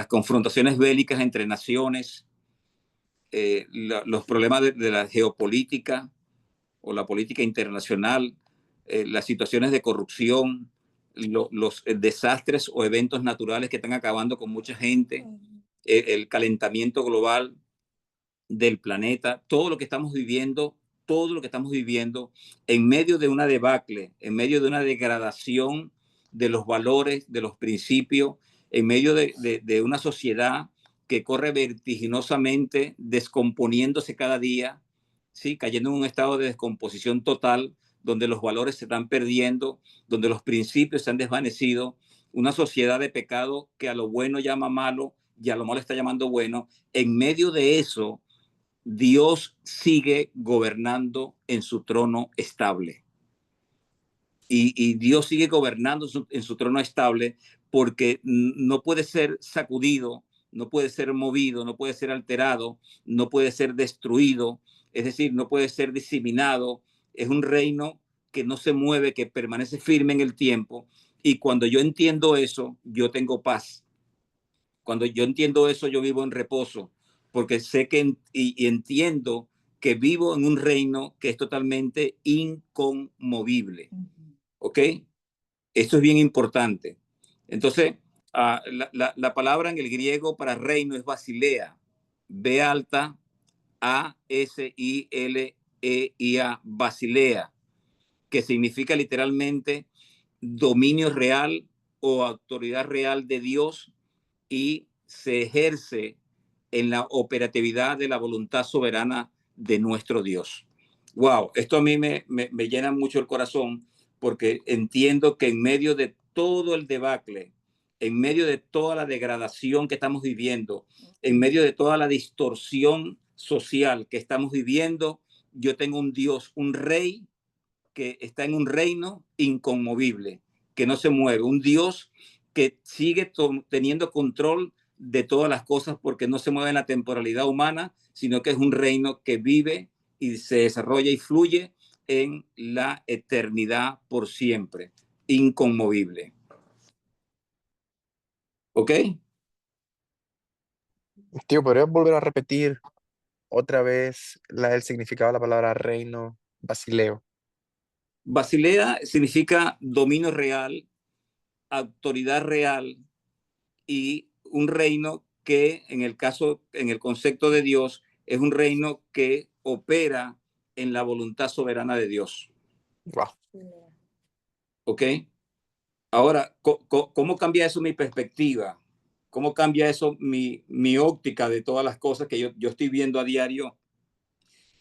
A: confrontaciones bélicas entre naciones, los problemas de la geopolítica o la política internacional, las situaciones de corrupción, los desastres o eventos naturales que están acabando con mucha gente, el calentamiento global del planeta, todo lo que estamos viviendo en medio de una debacle, en medio de una degradación de los valores, de los principios, en medio de una sociedad que corre vertiginosamente, descomponiéndose cada día, ¿sí? Cayendo en un estado de descomposición total, donde los valores se están perdiendo, donde los principios se han desvanecido, una sociedad de pecado que a lo bueno llama malo y a lo malo está llamando bueno. En medio de eso, Dios sigue gobernando en su trono estable. Y Dios sigue gobernando en su trono estable porque no puede ser sacudido, no puede ser movido, no puede ser alterado, no puede ser destruido, es decir, no puede ser diseminado. Es un reino que no se mueve, que permanece firme en el tiempo. Y cuando yo entiendo eso, yo tengo paz. Cuando yo entiendo eso, yo vivo en reposo, porque sé que y entiendo que vivo en un reino que es totalmente inconmovible. ¿Ok? Esto es bien importante. Entonces, la palabra en el griego para reino es basilea. B alta, A-S-I-L-E-I-A, basilea, que significa literalmente dominio real o autoridad real de Dios, y se ejerce en la operatividad de la voluntad soberana de nuestro Dios. Wow, esto a mí me llena mucho el corazón, porque entiendo que en medio de todo el debacle, en medio de toda la degradación que estamos viviendo, en medio de toda la distorsión social que estamos viviendo, yo tengo un Dios, un rey que está en un reino inconmovible, que no se mueve, un Dios que sigue teniendo control de todas las cosas, porque no se mueve en la temporalidad humana, sino que es un reino que vive y se desarrolla y fluye en la eternidad por siempre, inconmovible. ¿Ok?
B: Tío, ¿podrías volver a repetir otra vez el significado de la palabra reino, basileo?
A: Basilea significa dominio real, autoridad real, y un reino que en el concepto de Dios, es un reino que opera en la voluntad soberana de Dios.
B: Wow.
A: ¿Ok? Ahora, ¿cómo cambia eso mi perspectiva? ¿Cómo cambia eso mi óptica de todas las cosas que yo estoy viendo a diario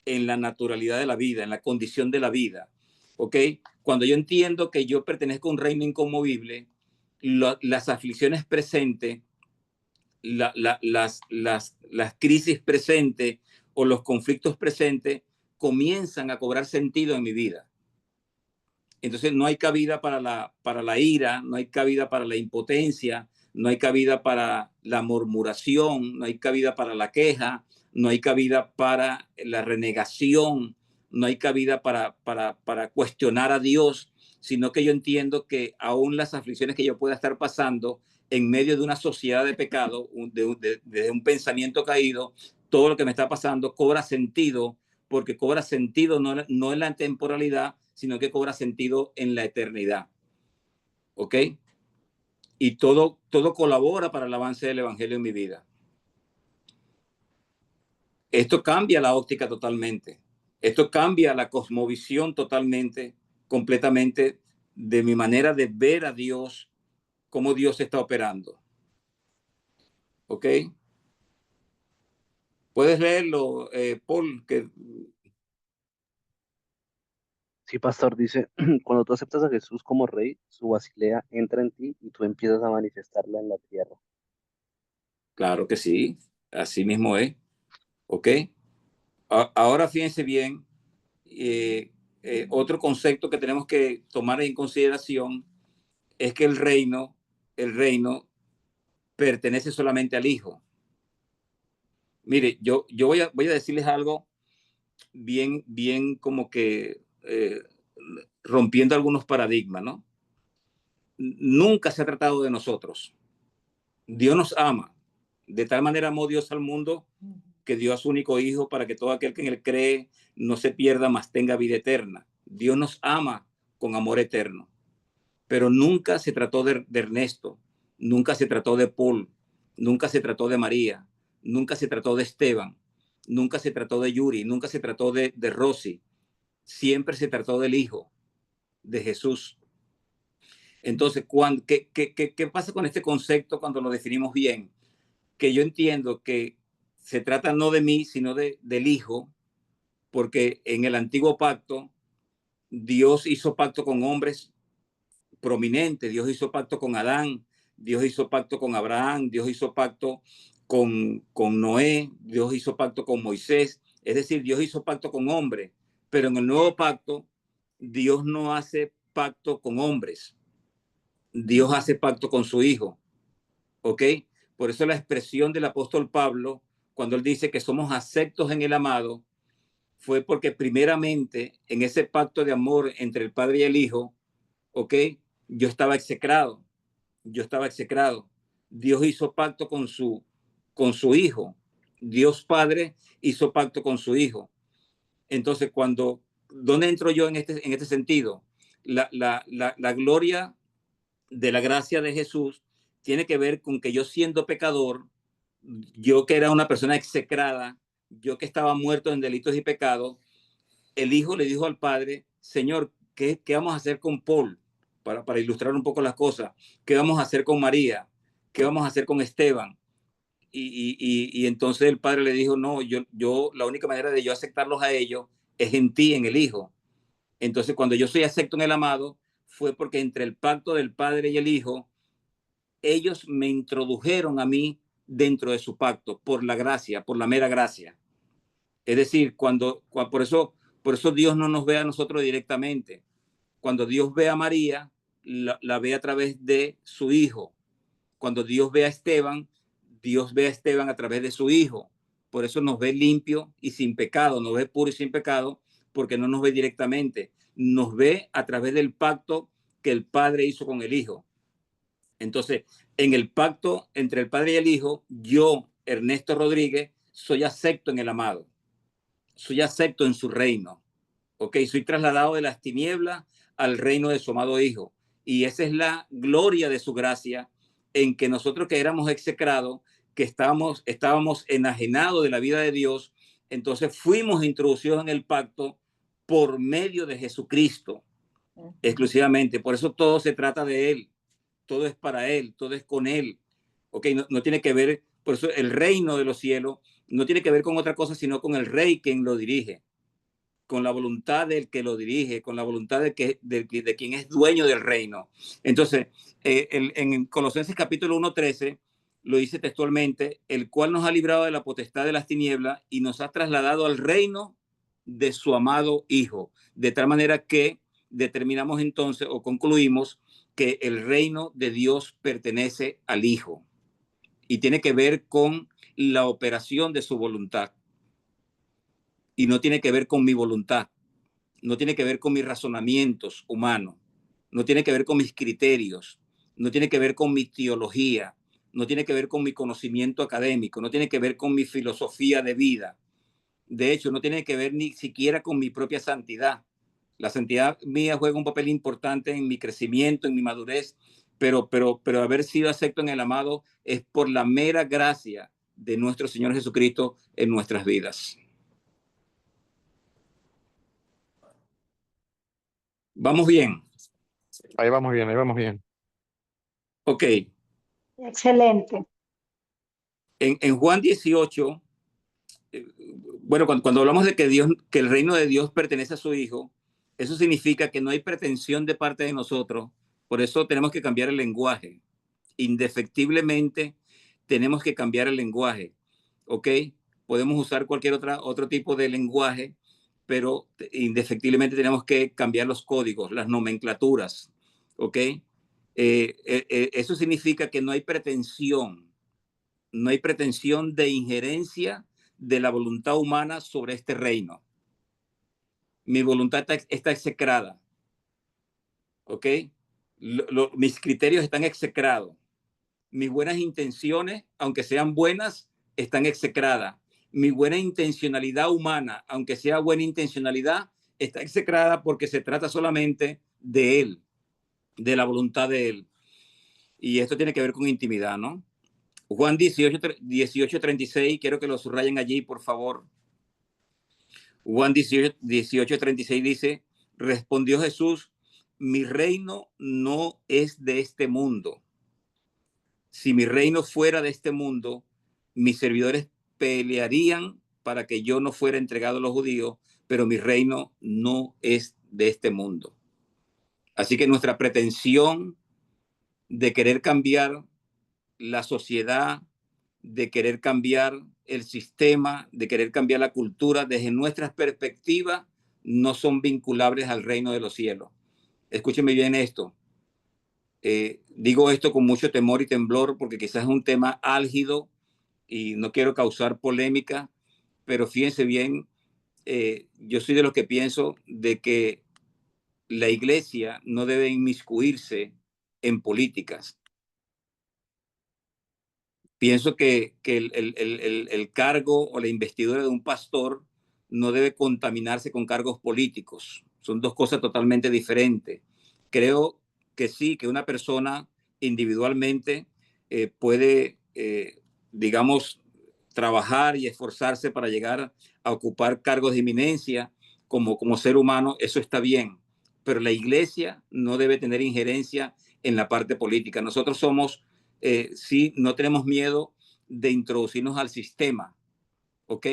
A: en la naturalidad de la vida, en la condición de la vida? ¿Ok? Cuando yo entiendo que yo pertenezco a un reino inconmovible, las aflicciones presentes, las crisis presentes o los conflictos presentes comienzan a cobrar sentido en mi vida. Entonces no hay cabida para la ira, no hay cabida para la impotencia, no hay cabida para la murmuración, no hay cabida para la queja, no hay cabida para la renegación, no hay cabida para cuestionar a Dios, sino que yo entiendo que aún las aflicciones que yo pueda estar pasando en medio de una sociedad de pecado, de un pensamiento caído, todo lo que me está pasando cobra sentido, porque cobra sentido no en la temporalidad, sino que cobra sentido en la eternidad. ¿Ok? Y todo colabora para el avance del evangelio en mi vida. Esto cambia la óptica totalmente. Esto cambia la cosmovisión totalmente, completamente, de mi manera de ver a Dios, cómo Dios está operando. ¿Ok? ¿Puedes leerlo, Paul?
D: Sí, pastor, dice, cuando tú aceptas a Jesús como rey, su basilea entra en ti y tú empiezas a manifestarla en la tierra.
A: Claro que sí, así mismo es. ¿Ok? Ahora fíjense bien, otro concepto que tenemos que tomar en consideración es que el reino pertenece solamente al Hijo. Mire, yo voy a decirles algo bien como que rompiendo algunos paradigmas, ¿no? Nunca se ha tratado de nosotros. Dios nos ama. De tal manera amó Dios al mundo que dio a su único Hijo para que todo aquel que en él cree no se pierda, mas tenga vida eterna. Dios nos ama con amor eterno. pero nunca se trató de Ernesto, nunca se trató de Paul, nunca se trató de María, nunca se trató de Esteban, nunca se trató de Yuri, nunca se trató de Rosy, siempre se trató del Hijo, de Jesús. Entonces, ¿qué pasa con este concepto cuando lo definimos bien? Que yo entiendo que se trata no de mí, sino del Hijo, porque en el antiguo pacto Dios hizo pacto con hombres prominentes, Dios hizo pacto con Adán, Dios hizo pacto con Abraham, Dios hizo pacto con Noé, Dios hizo pacto con Moisés, es decir, Dios hizo pacto con hombres, pero en el nuevo pacto Dios no hace pacto con hombres, Dios hace pacto con su Hijo, ¿ok? Por eso la expresión del apóstol Pablo, cuando él dice que somos aceptos en el amado, fue porque primeramente en ese pacto de amor entre el Padre y el Hijo, ¿ok? Yo estaba execrado. Dios hizo pacto con su Hijo. Dios Padre hizo pacto con su Hijo. Entonces, ¿dónde entro yo en este sentido? La gloria de la gracia de Jesús tiene que ver con que yo, siendo pecador, yo que era una persona execrada, yo que estaba muerto en delitos y pecados, el Hijo le dijo al Padre: Señor, ¿qué vamos a hacer con Paul? Para ilustrar un poco las cosas. ¿Qué vamos a hacer con María? ¿Qué vamos a hacer con Esteban? Y entonces el Padre le dijo: no, yo la única manera de yo aceptarlos a ellos es en ti, en el Hijo. Entonces, cuando yo soy acepto en el amado, fue porque entre el pacto del Padre y el Hijo, ellos me introdujeron a mí dentro de su pacto, por la gracia, por la mera gracia. Es decir, por eso Dios no nos ve a nosotros directamente. Cuando Dios ve a María, la ve a través de su Hijo. Cuando Dios ve a Esteban, Dios ve a Esteban a través de su Hijo. Por eso nos ve limpio y sin pecado, nos ve puro y sin pecado, porque no nos ve directamente. Nos ve a través del pacto que el Padre hizo con el Hijo. Entonces, en el pacto entre el Padre y el Hijo, yo, Ernesto Rodríguez, soy acepto en el amado. Soy acepto en su reino. Ok, soy trasladado de las tinieblas al reino de su amado Hijo. Y esa es la gloria de su gracia, en que nosotros, que éramos execrados, que estábamos enajenados de la vida de Dios, entonces fuimos introducidos en el pacto por medio de Jesucristo, exclusivamente. Por eso todo se trata de Él, todo es para Él, todo es con Él. Ok, no tiene que ver, por eso el reino de los cielos no tiene que ver con otra cosa, sino con el Rey quien lo dirige, con la voluntad del que lo dirige, con la voluntad de quien es dueño del reino. Entonces, en Colosenses capítulo 1:13 lo dice textualmente: el cual nos ha librado de la potestad de las tinieblas y nos ha trasladado al reino de su amado Hijo. De tal manera que determinamos entonces, o concluimos, que el reino de Dios pertenece al Hijo y tiene que ver con la operación de su voluntad. Y no tiene que ver con mi voluntad, no tiene que ver con mis razonamientos humanos, no tiene que ver con mis criterios, no tiene que ver con mi teología, no tiene que ver con mi conocimiento académico, no tiene que ver con mi filosofía de vida. De hecho, no tiene que ver ni siquiera con mi propia santidad. La santidad mía juega un papel importante en mi crecimiento, en mi madurez, pero haber sido acepto en el amado es por la mera gracia de nuestro Señor Jesucristo en nuestras vidas. ¿Vamos bien?
B: Ahí vamos bien, ahí vamos bien.
A: Ok.
F: Excelente.
A: En Juan 18, bueno, cuando hablamos de que el reino de Dios pertenece a su Hijo, eso significa que no hay pretensión de parte de nosotros. Por eso tenemos que cambiar el lenguaje. Indefectiblemente tenemos que cambiar el lenguaje. ¿Ok? Podemos usar cualquier otro tipo de lenguaje, pero indefectiblemente tenemos que cambiar los códigos, las nomenclaturas. ¿Ok? Eso significa que no hay pretensión de injerencia de la voluntad humana sobre este reino. Mi voluntad está execrada. ¿Ok? Mis criterios están execrados. Mis buenas intenciones, aunque sean buenas, están execradas. Mi buena intencionalidad humana, aunque sea buena intencionalidad, está execrada porque se trata solamente de Él. de la voluntad de Él. Y esto tiene que ver con intimidad, ¿no? Juan 18:36, quiero que lo subrayen allí, por favor. Juan 18:36 dice, respondió Jesús, mi reino no es de este mundo. Si mi reino fuera de este mundo, mis servidores pelearían para que yo no fuera entregado a los judíos, pero mi reino no es de este mundo. Así que nuestra pretensión de querer cambiar la sociedad, de querer cambiar el sistema, de querer cambiar la cultura, desde nuestras perspectivas, no son vinculables al reino de los cielos. Escúcheme bien esto. Digo esto con mucho temor y temblor porque quizás es un tema álgido y no quiero causar polémica, pero fíjense bien, yo soy de los que pienso de que la iglesia no debe inmiscuirse en políticas. Pienso que el cargo o la investidura de un pastor no debe contaminarse con cargos políticos. Son dos cosas totalmente diferentes. Creo que sí, que una persona individualmente puede, digamos, trabajar y esforzarse para llegar a ocupar cargos de eminencia como ser humano, eso está bien. Pero la iglesia no debe tener injerencia en la parte política. Nosotros somos... sí, no tenemos miedo de introducirnos al sistema, ¿ok?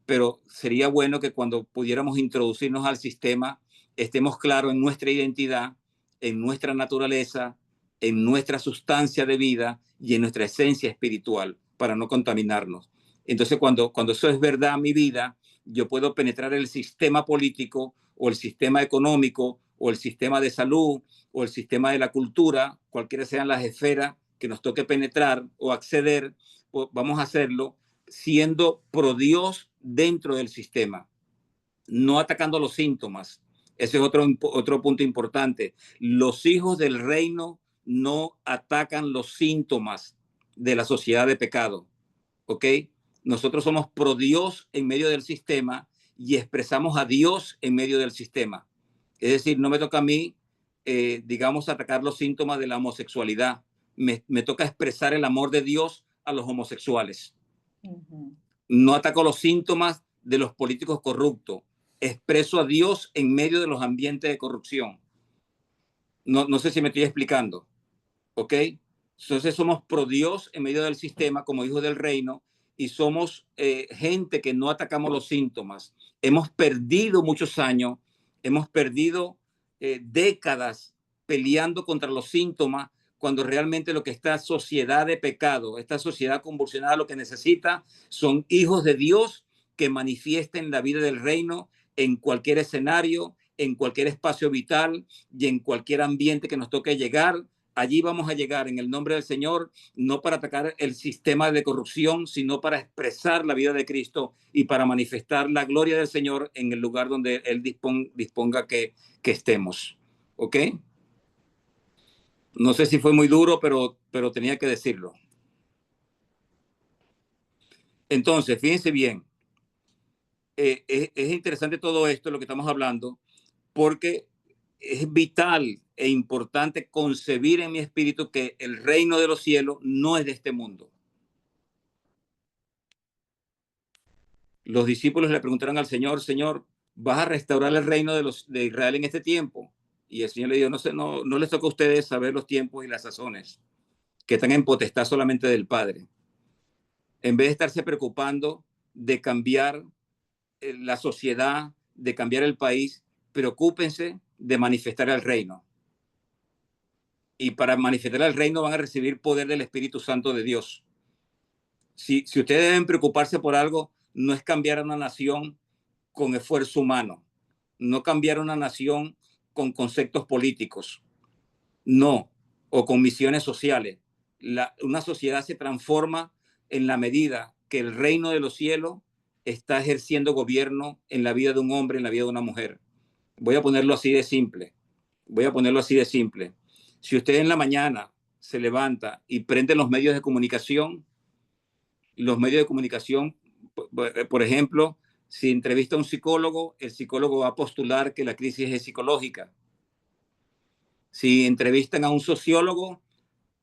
A: Pero sería bueno que cuando pudiéramos introducirnos al sistema, estemos claros en nuestra identidad, en nuestra naturaleza, en nuestra sustancia de vida y en nuestra esencia espiritual, para no contaminarnos. Entonces, cuando eso es verdad en mi vida, yo puedo penetrar el sistema político o el sistema económico o el sistema de salud o el sistema de la cultura, cualquiera sean las esferas que nos toque penetrar o acceder, pues vamos a hacerlo siendo pro Dios dentro del sistema, no atacando los síntomas. Ese es otro punto importante. Los hijos del reino no atacan los síntomas de la sociedad de pecado, ¿ok? Nosotros somos pro Dios en medio del sistema y expresamos a Dios en medio del sistema. Es decir, no me toca a mí, digamos, atacar los síntomas de la homosexualidad. Me toca expresar el amor de Dios a los homosexuales. No ataco los síntomas de los políticos corruptos. Expreso a Dios en medio de los ambientes de corrupción. No sé si me estoy explicando. ¿Ok? Entonces somos pro Dios en medio del sistema como hijos del reino y somos gente que no atacamos los síntomas. Hemos perdido muchos años, hemos perdido décadas peleando contra los síntomas cuando realmente lo que está sociedad de pecado, esta sociedad convulsionada, lo que necesita son hijos de Dios que manifiesten la vida del reino en cualquier escenario, en cualquier espacio vital y en cualquier ambiente que nos toque llegar. Allí vamos a llegar en el nombre del Señor, no para atacar el sistema de corrupción, sino para expresar la vida de Cristo y para manifestar la gloria del Señor en el lugar donde Él disponga que estemos. ¿Ok? No sé si fue muy duro, pero tenía que decirlo. Entonces, fíjense bien, es interesante todo esto, lo que estamos hablando, porque es vital e importante concebir en mi espíritu que el reino de los cielos no es de este mundo. Los discípulos le preguntaron al Señor, Señor, ¿vas a restaurar el reino de Israel en este tiempo? Y el Señor le dijo, no les toca a ustedes saber los tiempos y las sazones, que están en potestad solamente del Padre. En vez de estarse preocupando de cambiar la sociedad, de cambiar el país, preocúpense de manifestar el reino. Y para manifestar el reino van a recibir poder del Espíritu Santo de Dios. Si ustedes deben preocuparse por algo, no es cambiar a una nación con esfuerzo humano, no cambiar una nación con conceptos políticos, no, o con misiones sociales. Una sociedad se transforma en la medida que el reino de los cielos está ejerciendo gobierno en la vida de un hombre, en la vida de una mujer. Voy a ponerlo así de simple. Si usted en la mañana se levanta y prende los medios de comunicación, por ejemplo, si entrevista a un psicólogo, el psicólogo va a postular que la crisis es psicológica. Si entrevistan a un sociólogo,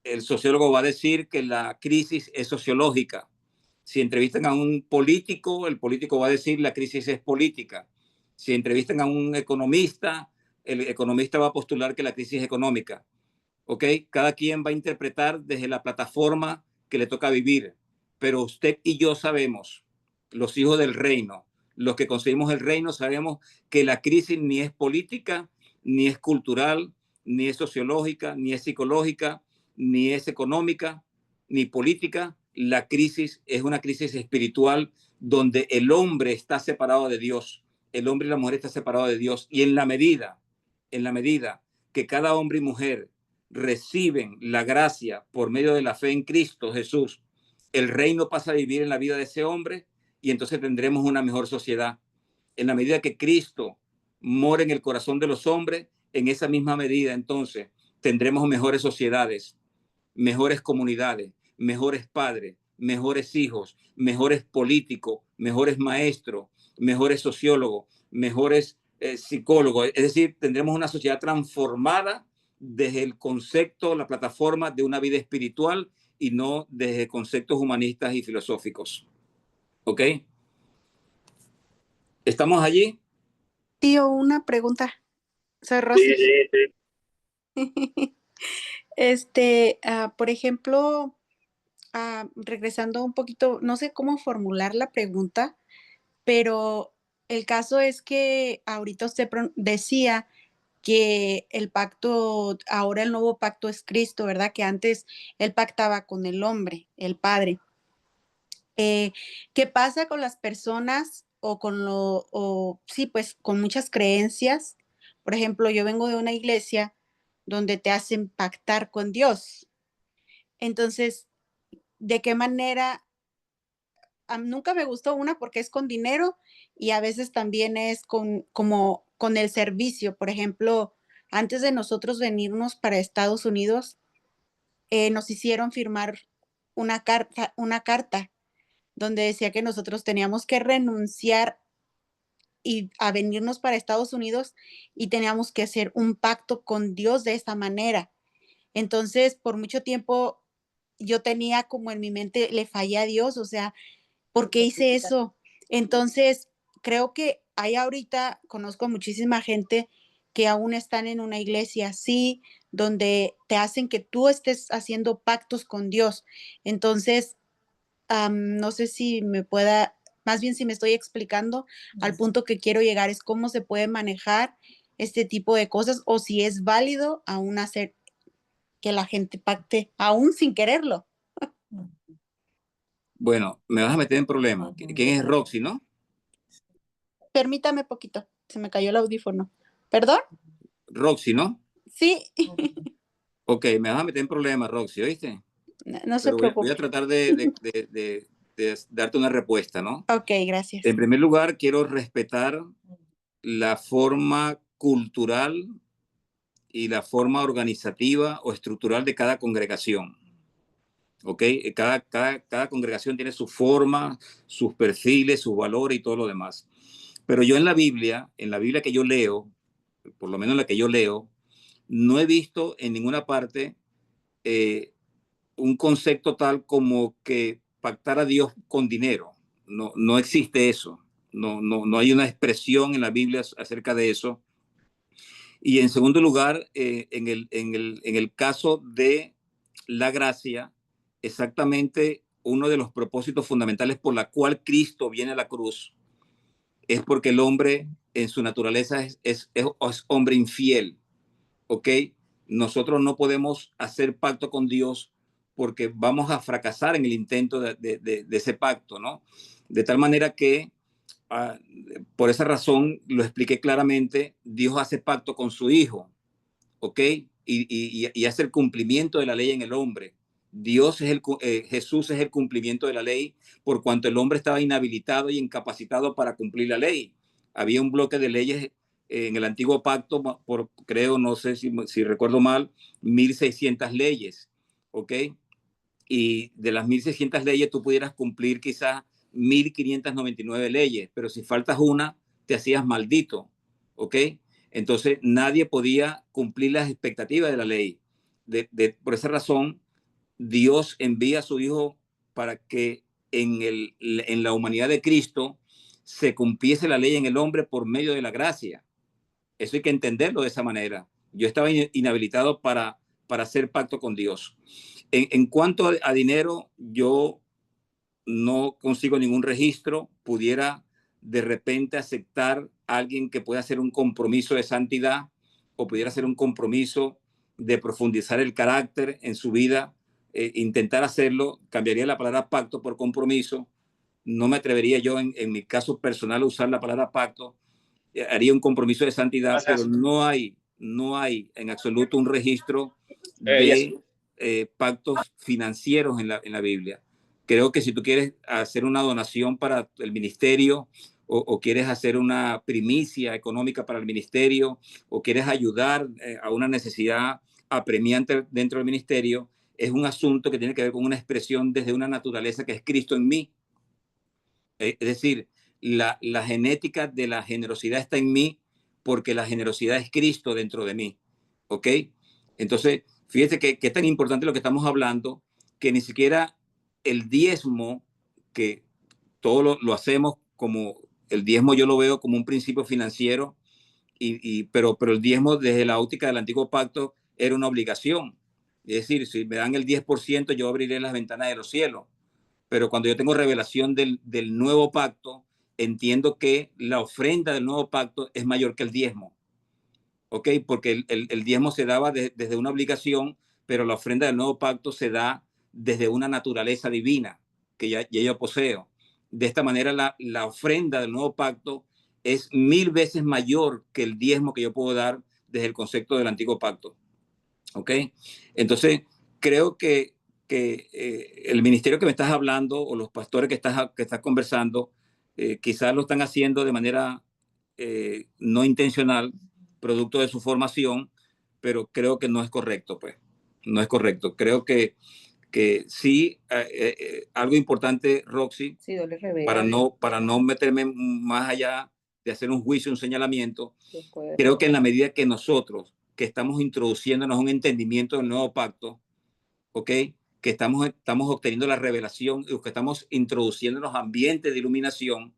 A: el sociólogo va a decir que la crisis es sociológica. Si entrevistan a un político, el político va a decir la crisis es política. Si entrevistan a un economista, el economista va a postular que la crisis es económica. ¿Ok? Cada quien va a interpretar desde la plataforma que le toca vivir. Pero usted y yo sabemos, los hijos del reino, los que conseguimos el reino, sabemos que la crisis ni es política, ni es cultural, ni es sociológica, ni es psicológica, ni es económica, ni política. La crisis es una crisis espiritual donde el hombre está separado de Dios, el hombre y la mujer están separados de Dios. Y en la medida que cada hombre y mujer reciben la gracia por medio de la fe en Cristo Jesús, el reino pasa a vivir en la vida de ese hombre y entonces tendremos una mejor sociedad. En la medida que Cristo mora en el corazón de los hombres, en esa misma medida entonces tendremos mejores sociedades, mejores comunidades, mejores padres, mejores hijos, mejores políticos, mejores maestros, mejores sociólogos, mejores psicólogos. Es decir, tendremos una sociedad transformada desde el concepto, la plataforma de una vida espiritual y no desde conceptos humanistas y filosóficos. ¿Ok? ¿Estamos allí?
G: Tío, una pregunta. Soy Rosy.
D: Sí.
G: Por ejemplo, regresando un poquito, no sé cómo formular la pregunta, pero el caso es que ahorita usted decía que el pacto, ahora el nuevo pacto es Cristo, ¿verdad? Que antes él pactaba con el hombre, el Padre. ¿Qué pasa con las personas sí, pues con muchas creencias? Por ejemplo, yo vengo de una iglesia donde te hacen pactar con Dios. Entonces, ¿de qué manera? Nunca me gustó una porque es con dinero y a veces también es como con el servicio. Por ejemplo, antes de nosotros venirnos para Estados Unidos, nos hicieron firmar una carta donde decía que nosotros teníamos que renunciar y a venirnos para Estados Unidos y teníamos que hacer un pacto con Dios de esta manera. Entonces, por mucho tiempo yo tenía como en mi mente, le fallé a Dios, o sea, ¿por qué hice eso? Entonces, creo que hay ahorita, conozco muchísima gente que aún están en una iglesia así, donde te hacen que tú estés haciendo pactos con Dios. Entonces, no sé si más bien si me estoy explicando, al punto que quiero llegar es cómo se puede manejar este tipo de cosas o si es válido aún hacer que la gente pacte, aún sin quererlo.
A: Bueno, me vas a meter en problemas. ¿Quién es Roxy, no?
G: Permítame poquito, se me cayó el audífono. ¿Perdón?
A: Roxy, ¿no?
G: Sí.
A: Ok, me vas a meter en problemas, Roxy, ¿oíste?
G: No se
A: Pero
G: preocupe.
A: voy a tratar de darte una respuesta, ¿no?
G: Ok, gracias.
A: En primer lugar, quiero respetar la forma cultural y la forma organizativa o estructural de cada congregación. ¿Ok? Cada congregación tiene su forma, sus perfiles, sus valores y todo lo demás. Pero yo en la Biblia que yo leo, por lo menos la que yo leo, no he visto en ninguna parte un concepto tal como que pactar a Dios con dinero. No existe eso. No hay una expresión en la Biblia acerca de eso. Y en segundo lugar, en el caso de la gracia, exactamente uno de los propósitos fundamentales por la cual Cristo viene a la cruz es porque el hombre en su naturaleza es hombre infiel. ¿Ok? Nosotros no podemos hacer pacto con Dios porque vamos a fracasar en el intento de ese pacto, ¿no? De tal manera que, por esa razón, lo expliqué claramente, Dios hace pacto con su Hijo, ¿ok? Y hace el cumplimiento de la ley en el hombre. Jesús es el cumplimiento de la ley por cuanto el hombre estaba inhabilitado y incapacitado para cumplir la ley. Había un bloque de leyes en el antiguo pacto, creo, no sé si recuerdo mal, 1.600 leyes, ¿ok? Y de las 1.600 leyes tú pudieras cumplir quizás 1.599 leyes, pero si faltas una, te hacías maldito, ¿ok? Entonces nadie podía cumplir las expectativas de la ley. Por esa razón, Dios envía a su Hijo para que en la humanidad de Cristo se cumpliese la ley en el hombre por medio de la gracia. Eso hay que entenderlo de esa manera. Yo estaba inhabilitado para hacer pacto con Dios. En cuanto a dinero, yo no consigo ningún registro. Pudiera de repente aceptar a alguien que pueda hacer un compromiso de santidad o pudiera hacer un compromiso de profundizar el carácter en su vida. Intentar hacerlo, cambiaría la palabra pacto por compromiso. No me atrevería yo en mi caso personal a usar la palabra pacto. Haría un compromiso de santidad, pero no hay en absoluto un registro de pactos financieros en la Biblia. Creo que si tú quieres hacer una donación para el ministerio o quieres hacer una primicia económica para el ministerio o quieres ayudar a una necesidad apremiante dentro del ministerio, es un asunto que tiene que ver con una expresión desde una naturaleza que es Cristo en mí. Es decir, la genética de la generosidad está en mí porque la generosidad es Cristo dentro de mí. ¿Ok? Entonces, fíjate que es tan importante lo que estamos hablando que ni siquiera el diezmo, que todo lo hacemos como el diezmo, yo lo veo como un principio financiero, pero el diezmo desde la óptica del antiguo pacto era una obligación. Es decir, si me dan el 10%, yo abriré las ventanas de los cielos. Pero cuando yo tengo revelación del nuevo pacto, entiendo que la ofrenda del nuevo pacto es mayor que el diezmo. ¿Ok? Porque el diezmo se daba desde una obligación, pero la ofrenda del nuevo pacto se da desde una naturaleza divina que ya yo poseo. De esta manera, la ofrenda del nuevo pacto es 1000 veces mayor que el diezmo que yo puedo dar desde el concepto del antiguo pacto. ¿Ok? Entonces, creo que el ministerio que me estás hablando o los pastores que estás conversando, quizás lo están haciendo de manera no intencional, producto de su formación, pero creo que no es correcto, pues. No es correcto. Creo que sí, algo importante, Roxy,
E: Sí, Dios les revela.
A: para no meterme más allá de hacer un juicio, un señalamiento,
E: Dios puede
A: creo que en
E: revelar.
A: la medida que nosotros, que estamos introduciéndonos un entendimiento del nuevo pacto, ¿ok? Que estamos obteniendo la revelación y que estamos introduciendo los ambientes de iluminación,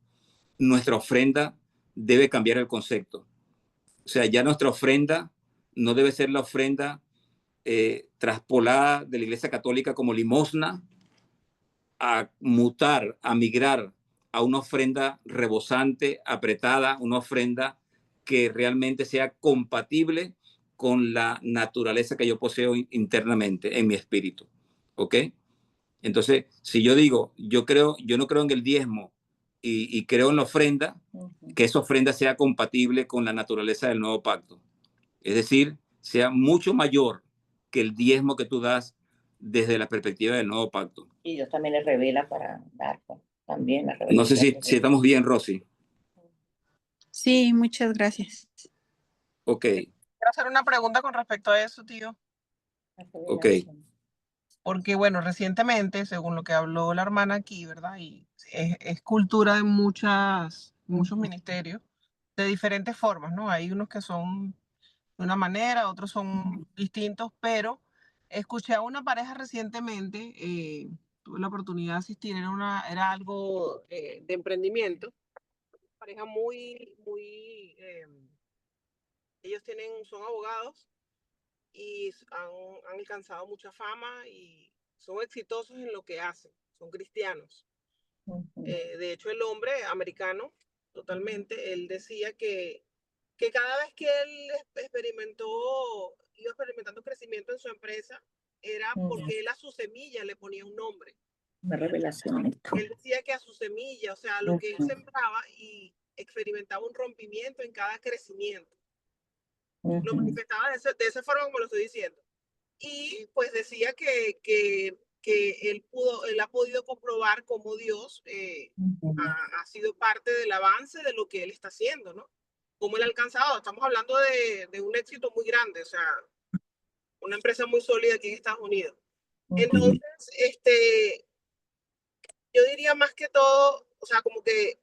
A: nuestra ofrenda debe cambiar el concepto. O sea, ya nuestra ofrenda no debe ser la ofrenda traspolada de la Iglesia Católica como limosna, a mutar, a migrar a una ofrenda rebosante, apretada, una ofrenda que realmente sea compatible con la naturaleza que yo poseo internamente en mi espíritu. ¿Ok? Entonces, si yo digo, yo no creo en el diezmo y creo en la ofrenda, que esa ofrenda sea compatible con la naturaleza del nuevo pacto. Es decir, sea mucho mayor que el diezmo que tú das desde la perspectiva del nuevo pacto.
E: Y Dios también les revela para dar también la revelación.
A: No sé si estamos bien, Rosy.
G: Sí, muchas gracias.
A: Ok,
H: Quiero hacer una pregunta con respecto a eso, tío.
A: ok.
H: Porque, bueno, recientemente, según lo que habló la hermana aquí, ¿verdad? Y es cultura de muchos ministerios, de diferentes formas, ¿no? Hay unos que son de una manera, otros son distintos, pero escuché a una pareja recientemente, tuve la oportunidad de asistir, era algo de emprendimiento, pareja muy, ellos son abogados y han alcanzado mucha fama y son exitosos en lo que hacen, son cristianos. De hecho, el hombre americano, totalmente, él decía que cada vez que él iba experimentando crecimiento en su empresa, era porque él a su semilla le ponía un nombre.
E: Una revelación.
H: Él decía que a su semilla, o sea, lo que él sembraba, y experimentaba un rompimiento en cada crecimiento. Lo manifestaba de esa forma como lo estoy diciendo. Y pues decía que él ha podido comprobar cómo Dios ha sido parte del avance de lo que él está haciendo, ¿no? Cómo él ha alcanzado. Estamos hablando de un éxito muy grande, o sea, una empresa muy sólida aquí en Estados Unidos. Entonces, yo diría más que todo, o sea, como que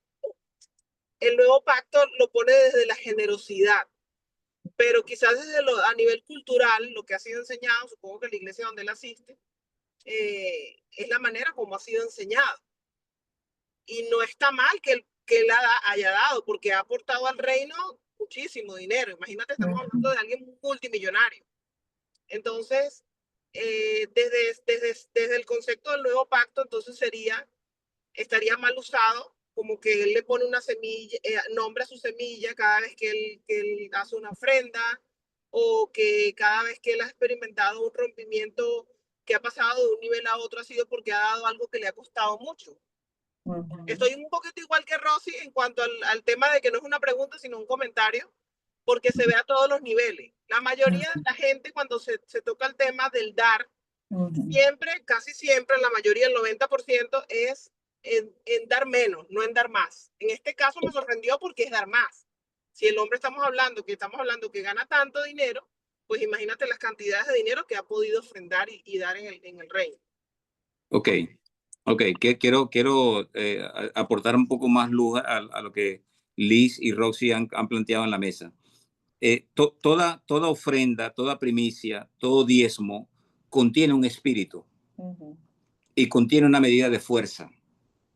H: el nuevo pacto lo pone desde la generosidad. pero quizás a nivel cultural, lo que ha sido enseñado, supongo que la iglesia donde él asiste, es la manera como ha sido enseñado. Y no está mal que él haya dado, porque ha aportado al reino muchísimo dinero. Imagínate, estamos hablando de alguien multimillonario. Entonces, desde el concepto del nuevo pacto, entonces estaría mal usado, como que él le pone una semilla, nombra su semilla cada vez que él hace una ofrenda, o que cada vez que él ha experimentado un rompimiento que ha pasado de un nivel a otro ha sido porque ha dado algo que le ha costado mucho. Estoy un poquito igual que Rosy en cuanto al tema de que no es una pregunta, sino un comentario, porque se ve a todos los niveles. La mayoría de la gente, cuando se toca el tema del dar, siempre, casi siempre, la mayoría, el 90%, es en dar menos, no en dar más. En este caso me sorprendió porque es dar más. Si el hombre estamos hablando que gana tanto dinero, pues imagínate las cantidades de dinero que ha podido ofrendar y dar en el reino.
A: Ok, quiero aportar un poco más luz a lo que Liz y Roxy han planteado en la mesa. Toda ofrenda, toda primicia, todo diezmo contiene un espíritu y contiene una medida de fuerza.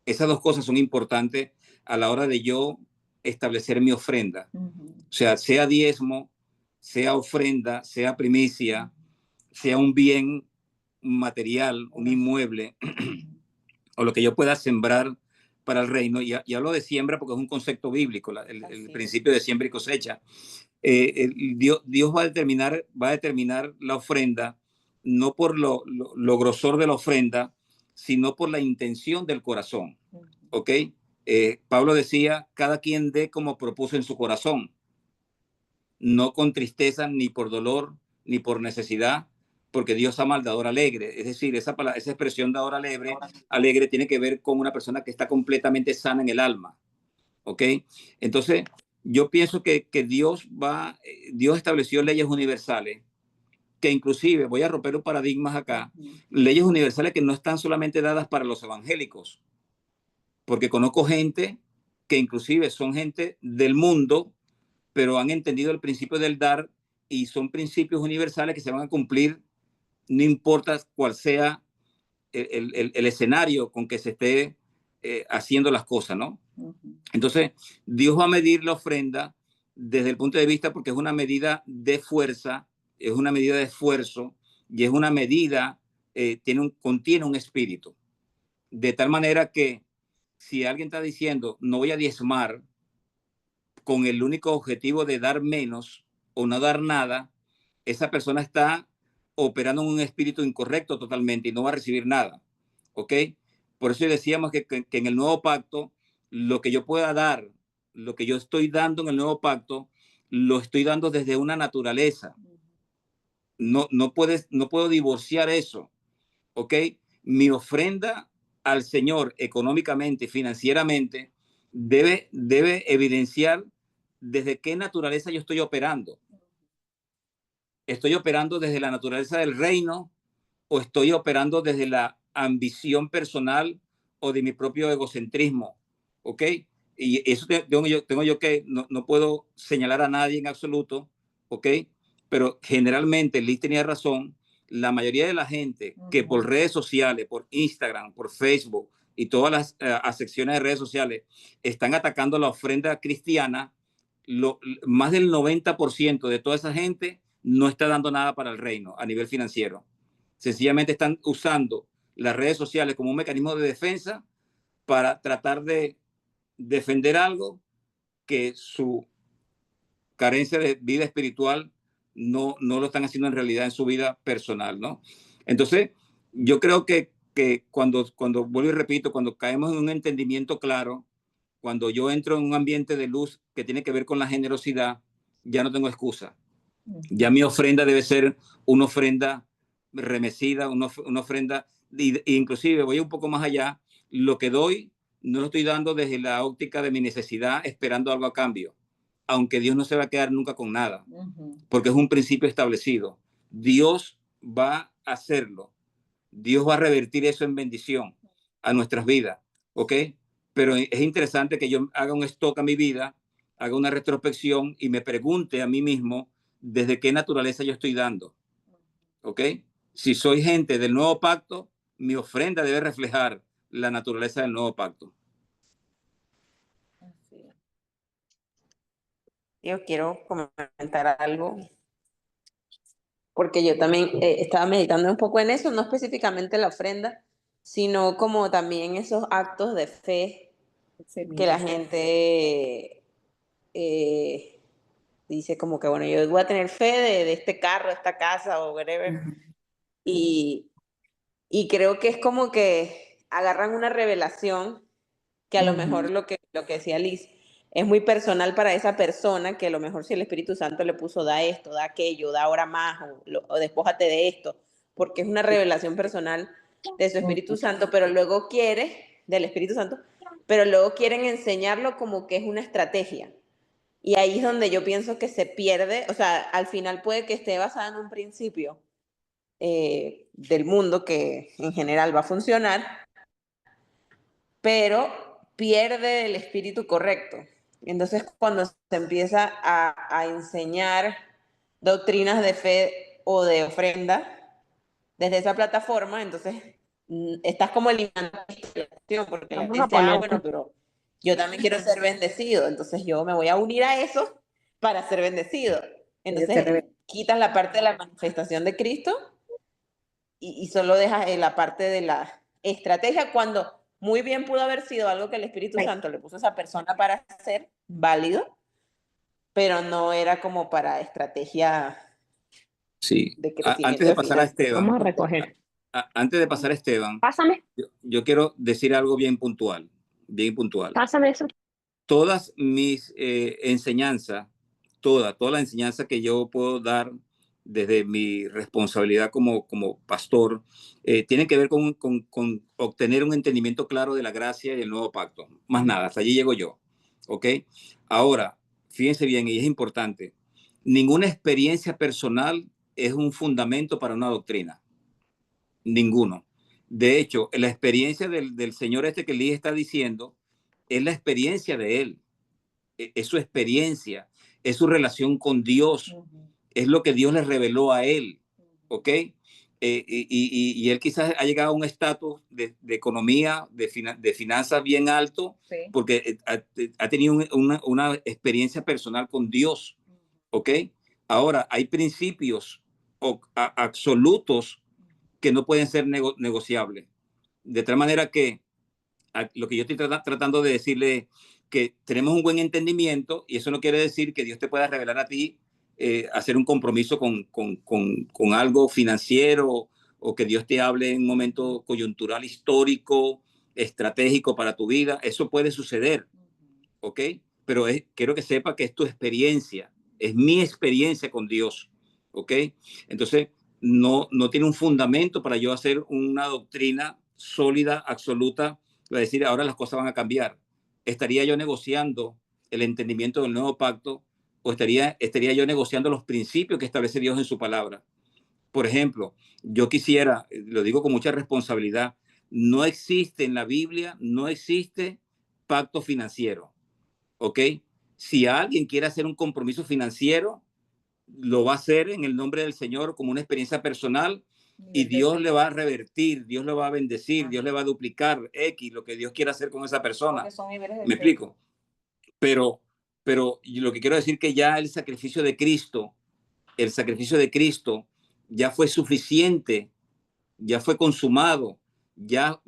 A: Esas dos cosas son importantes a la hora de yo establecer mi ofrenda. O sea diezmo, sea ofrenda, sea primicia, sea un bien material, un inmueble, o lo que yo pueda sembrar para el reino. Y hablo de siembra porque es un concepto bíblico, el principio de siembra y cosecha. Dios va a determinar la ofrenda no por lo grosor de la ofrenda, sino por la intención del corazón. ¿Ok? Pablo decía, cada quien dé como propuso en su corazón, no con tristeza, ni por dolor, ni por necesidad, porque Dios ama al dador alegre. Es decir, esa expresión dador alegre tiene que ver con una persona que está completamente sana en el alma. ¿Ok? Entonces, yo pienso que Dios estableció leyes universales, que inclusive, voy a romper un paradigma acá, leyes universales que no están solamente dadas para los evangélicos, porque conozco gente que inclusive son gente del mundo, pero han entendido el principio del dar y son principios universales que se van a cumplir, no importa cuál sea el escenario con que se esté haciendo las cosas, ¿no? Entonces, Dios va a medir la ofrenda desde el punto de vista, porque es una medida de fuerza, es una medida de esfuerzo y es una medida, contiene un espíritu. De tal manera que si alguien está diciendo, no voy a diezmar con el único objetivo de dar menos o no dar nada, esa persona está operando en un espíritu incorrecto totalmente y no va a recibir nada. ¿Ok? Por eso decíamos que en el nuevo pacto, lo que yo pueda dar, lo que yo estoy dando en el nuevo pacto, lo estoy dando desde una naturaleza. No puedo divorciar eso. ¿Ok? Mi ofrenda al Señor económicamente, financieramente, debe evidenciar desde qué naturaleza yo estoy operando. ¿Estoy operando desde la naturaleza del reino o estoy operando desde la ambición personal o de mi propio egocentrismo? ¿Ok? Y eso tengo yo que, no puedo señalar a nadie en absoluto, ¿ok? Pero generalmente Liz tenía razón, la mayoría de la gente que por redes sociales, por Instagram, por Facebook y todas las secciones de redes sociales están atacando la ofrenda cristiana, más del 90% de toda esa gente no está dando nada para el reino a nivel financiero. Sencillamente están usando las redes sociales como un mecanismo de defensa para tratar de defender algo que su carencia de vida espiritual no lo están haciendo en realidad en su vida personal, ¿no? Entonces, yo creo que cuando vuelvo y repito, cuando caemos en un entendimiento claro, cuando yo entro en un ambiente de luz que tiene que ver con la generosidad, ya no tengo excusa. Ya mi ofrenda debe ser una ofrenda remecida, una ofrenda, inclusive voy un poco más allá, lo que doy no lo estoy dando desde la óptica de mi necesidad esperando algo a cambio, aunque Dios no se va a quedar nunca con nada, porque es un principio establecido. Dios va a hacerlo, Dios va a revertir eso en bendición a nuestras vidas, ¿ok? Pero es interesante que yo haga un stock a mi vida, haga una retrospección y me pregunte a mí mismo desde qué naturaleza yo estoy dando. ¿Ok? Si soy gente del nuevo pacto, mi ofrenda debe reflejar la naturaleza del nuevo pacto.
C: Yo quiero comentar algo, porque yo también estaba meditando un poco en eso, no específicamente la ofrenda, sino como también esos actos de fe que la gente dice como que, bueno, yo voy a tener fe de este carro, de esta casa o whatever. Y creo que es como que agarran una revelación que a lo mejor lo que decía Liz es muy personal para esa persona, que a lo mejor si el Espíritu Santo le puso da esto, da aquello, da ahora más, o despójate de esto, porque es una revelación personal de su Espíritu Santo, pero luego del Espíritu Santo, pero luego quieren enseñarlo como que es una estrategia. Y ahí es donde yo pienso que se pierde, o sea, al final puede que esté basada en un principio del mundo que en general va a funcionar, pero pierde el espíritu correcto. Entonces, cuando se empieza a enseñar doctrinas de fe o de ofrenda desde esa plataforma, entonces estás como eliminando la inspiración, porque la gente dice, bueno, pero yo también quiero ser bendecido, entonces yo me voy a unir a eso para ser bendecido. Entonces, quitas la parte de la manifestación de Cristo y solo dejas la parte de la estrategia, cuando muy bien pudo haber sido algo que el Espíritu Santo le puso a esa persona para hacer válido, pero no era como para estrategia
A: Sí.
C: de crecimiento.
A: Antes de pasar a Esteban,
E: Vamos a recoger.
A: antes de pasar a Esteban,
E: Pásame,
A: yo quiero decir algo bien puntual, bien puntual.
E: pásame eso.
A: Todas mis enseñanzas, toda la enseñanza que yo puedo dar desde mi responsabilidad como pastor, tiene que ver con obtener un entendimiento claro de la gracia y el nuevo pacto. Más nada, hasta allí llego yo. ¿Ok? Ahora, fíjense bien, y es importante, ninguna experiencia personal es un fundamento para una doctrina. Ninguno. De hecho, la experiencia del señor este que Lee está diciendo es la experiencia de él. Es su experiencia, es su relación con Dios, es lo que Dios le reveló a él, ¿ok? Y él quizás ha llegado a un estatus de economía, de finanzas bien alto, sí, porque ha tenido una experiencia personal con Dios, ¿ok? Ahora, hay principios absolutos que no pueden ser negociables. De tal manera que lo que yo estoy tratando de decirle que tenemos un buen entendimiento, y eso no quiere decir que Dios te pueda revelar a ti hacer un compromiso con algo financiero, o que Dios te hable en un momento coyuntural, histórico, estratégico para tu vida. Eso puede suceder, ¿ok? Pero quiero que sepa que es tu experiencia, es mi experiencia con Dios, ¿ok? Entonces, no tiene un fundamento para yo hacer una doctrina sólida, absoluta, para decir ahora las cosas van a cambiar. ¿Estaría yo negociando el entendimiento del nuevo pacto, o estaría yo negociando los principios que establece Dios en su palabra? Por ejemplo, yo quisiera, lo digo con mucha responsabilidad, no existe en la Biblia, no existe pacto financiero, ¿ok? Si alguien quiere hacer un compromiso financiero, lo va a hacer en el nombre del Señor como una experiencia personal, y Dios le va a revertir, Dios le va a bendecir, Dios le va a duplicar X, lo que Dios quiera hacer con esa persona. ¿Me explico? Pero lo que quiero decir es que ya el sacrificio de Cristo ya fue suficiente, ya fue consumado, ya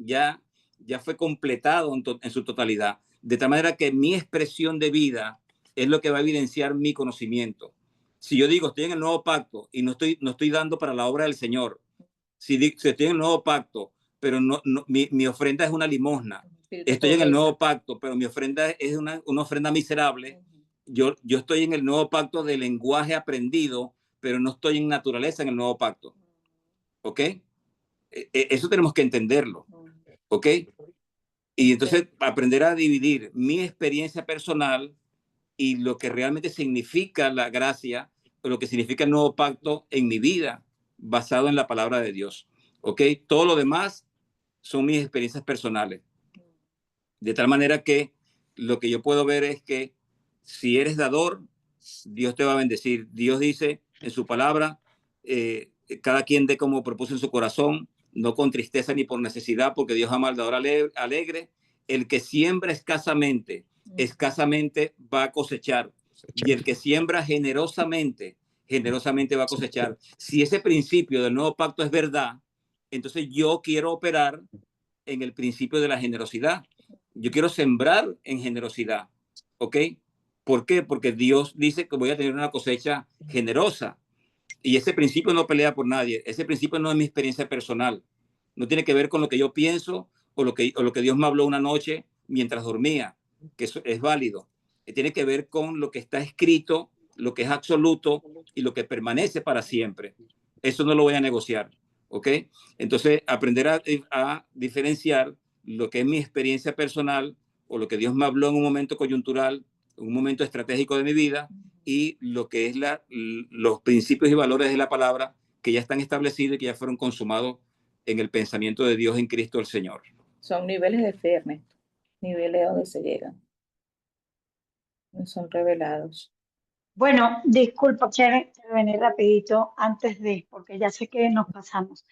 A: fue completado en su totalidad. De tal manera que mi expresión de vida es lo que va a evidenciar mi conocimiento. Si yo digo estoy en el nuevo pacto y no estoy dando para la obra del Señor, si estoy en el nuevo pacto, pero mi ofrenda es una limosna, estoy en el nuevo pacto, pero mi ofrenda es una ofrenda miserable, yo estoy en el nuevo pacto de lenguaje aprendido, pero no estoy en naturaleza en el nuevo pacto. ¿Ok? Eso tenemos que entenderlo. ¿Ok? Y entonces aprender a dividir mi experiencia personal y lo que realmente significa la gracia, o lo que significa el nuevo pacto en mi vida, basado en la palabra de Dios. ¿Ok? Todo lo demás son mis experiencias personales. De tal manera que lo que yo puedo ver es que si eres dador, Dios te va a bendecir. Dios dice en su palabra, cada quien dé como propuso en su corazón, no con tristeza ni por necesidad, porque Dios ama al dador alegre. El que siembra escasamente va a cosechar. Y el que siembra generosamente va a cosechar. Si ese principio del nuevo pacto es verdad, entonces yo quiero operar en el principio de la generosidad. Yo quiero sembrar en generosidad. ¿Ok? ¿Por qué? Porque Dios dice que voy a tener una cosecha generosa. Y ese principio no pelea por nadie. Ese principio no es mi experiencia personal. No tiene que ver con lo que yo pienso o lo que Dios me habló una noche mientras dormía, que eso es válido. Tiene que ver con lo que está escrito, lo que es absoluto y lo que permanece para siempre. Eso no lo voy a negociar. ¿Ok? Entonces, aprender a diferenciar lo que es mi experiencia personal o lo que Dios me habló en un momento coyuntural, en un momento estratégico de mi vida, y lo que es los principios y valores de la palabra que ya están establecidos y que ya fueron consumados en el pensamiento de Dios en Cristo el Señor.
E: Son niveles de fe, Ernesto, niveles donde se llegan, no son revelados.
F: Bueno, disculpa, quiero intervenir rapidito antes de, porque ya sé que nos pasamos.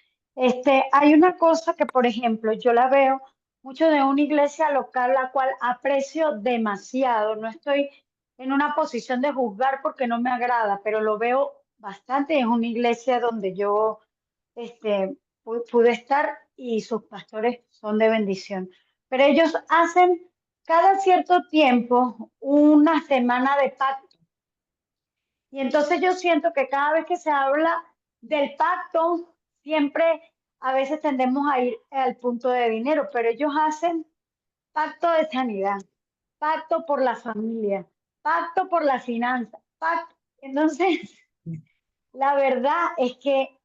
F: Hay una cosa que, por ejemplo, yo la veo mucho de una iglesia local, la cual aprecio demasiado. No estoy en una posición de juzgar porque no me agrada, pero lo veo bastante. Es una iglesia donde yo pude estar y sus pastores son de bendición. Pero ellos hacen cada cierto tiempo una semana de pacto. Y entonces yo siento que cada vez que se habla del pacto, siempre a veces tendemos a ir al punto de dinero, pero ellos hacen pacto de sanidad, pacto por la familia, pacto por la finanza, pacto. Entonces, la verdad es que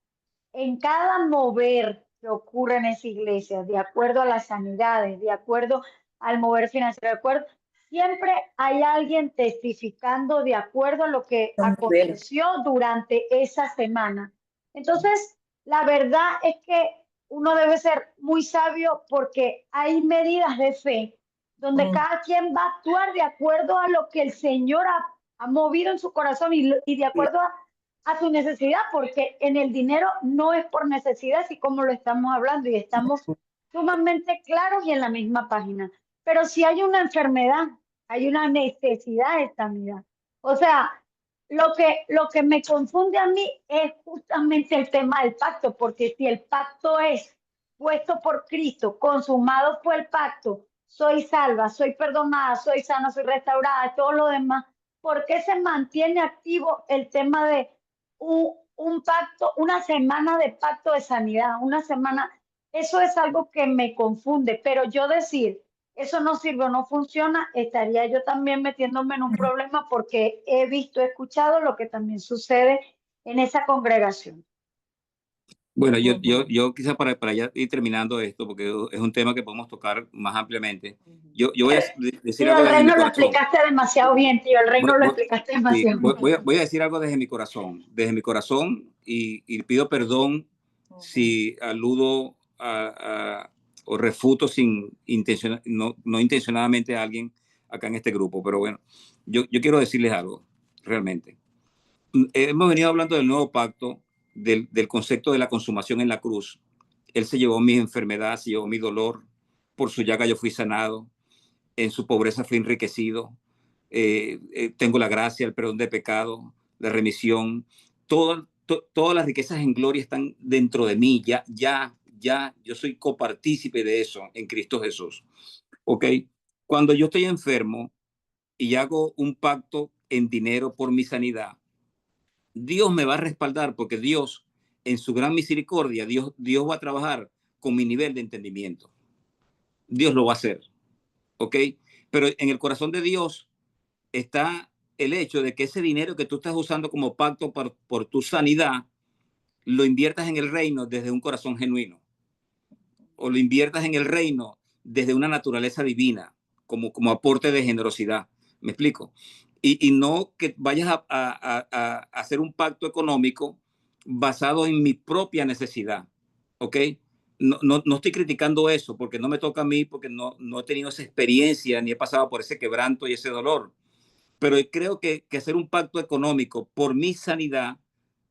F: en cada mover que ocurre en esa iglesia, de acuerdo a las sanidades, de acuerdo al mover financiero, de acuerdo, siempre hay alguien testificando de acuerdo a lo que aconteció durante esa semana. Entonces, la verdad es que uno debe ser muy sabio porque hay medidas de fe donde cada quien va a actuar de acuerdo a lo que el Señor ha movido en su corazón y de acuerdo a su necesidad, porque en el dinero no es por necesidad, así como lo estamos hablando y estamos sumamente claros y en la misma página. Pero si hay una enfermedad, hay una necesidad de sanidad. O sea, lo que me confunde a mí es justamente el tema del pacto, porque si el pacto es puesto por Cristo, consumado fue el pacto, soy salva, soy perdonada, soy sana, soy restaurada, todo lo demás, ¿por qué se mantiene activo el tema de un pacto, una semana de pacto de sanidad, una semana? Eso es algo que me confunde, pero yo decir, eso no sirve o no funciona, estaría yo también metiéndome en un problema porque he visto, he escuchado lo que también sucede en esa congregación.
A: Bueno, yo quizá para ya ir terminando esto, porque es un tema que podemos tocar más ampliamente, yo voy a decir
F: Tío,
A: algo
F: el
A: desde mi
F: reino lo
A: corazón.
F: explicaste demasiado bien, tío, el reino lo explicaste demasiado bien.
A: Voy a decir algo desde mi corazón y pido perdón si aludo o refuto no intencionadamente a alguien acá en este grupo, pero bueno, yo quiero decirles algo, realmente. Hemos venido hablando del nuevo pacto, del concepto de la consumación en la cruz. Él se llevó mi enfermedad, se llevó mi dolor, por su llaga yo fui sanado, en su pobreza fui enriquecido, tengo la gracia, el perdón de pecado, la remisión, todas las riquezas en gloria están dentro de mí, ya, yo soy copartícipe de eso en Cristo Jesús. ¿Ok? Cuando yo estoy enfermo y hago un pacto en dinero por mi sanidad, Dios me va a respaldar porque Dios, en su gran misericordia, Dios va a trabajar con mi nivel de entendimiento. Dios lo va a hacer, ¿ok? Pero en el corazón de Dios está el hecho de que ese dinero que tú estás usando como pacto por tu sanidad, lo inviertas en el reino desde un corazón genuino, o lo inviertas en el reino desde una naturaleza divina, como aporte de generosidad. ¿Me explico? Y no que vayas a hacer un pacto económico basado en mi propia necesidad, ¿ok? No estoy criticando eso porque no me toca a mí, porque no he tenido esa experiencia ni he pasado por ese quebranto y ese dolor. Pero creo que hacer un pacto económico por mi sanidad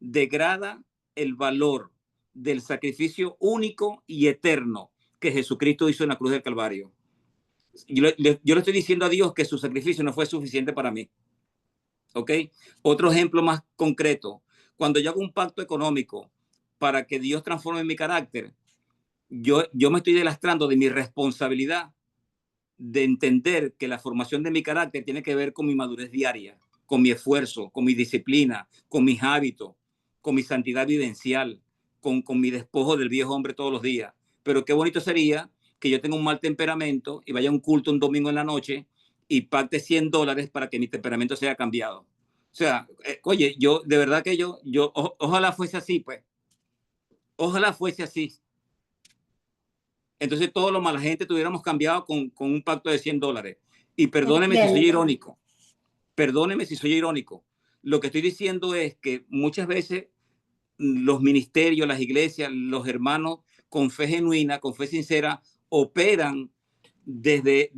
A: degrada el valor del sacrificio único y eterno que Jesucristo hizo en la cruz del Calvario. Yo le estoy diciendo a Dios que su sacrificio no fue suficiente para mí. ¿Ok? Otro ejemplo más concreto. Cuando yo hago un pacto económico para que Dios transforme mi carácter, yo me estoy delastrando de mi responsabilidad de entender que la formación de mi carácter tiene que ver con mi madurez diaria, con mi esfuerzo, con mi disciplina, con mis hábitos, con mi santidad vivencial, con mi despojo del viejo hombre todos los días. Pero qué bonito sería que yo tenga un mal temperamento y vaya a un culto un domingo en la noche y pacte $100 para que mi temperamento sea cambiado. O sea, oye, yo de verdad que ojalá fuese así, pues. Ojalá fuese así. Entonces todos los mala gente tuviéramos cambiado con un pacto de $100. Y perdóneme si soy irónico. Perdóneme si soy irónico. Lo que estoy diciendo es que muchas veces los ministerios, las iglesias, los hermanos con fe genuina, con fe sincera, operan desde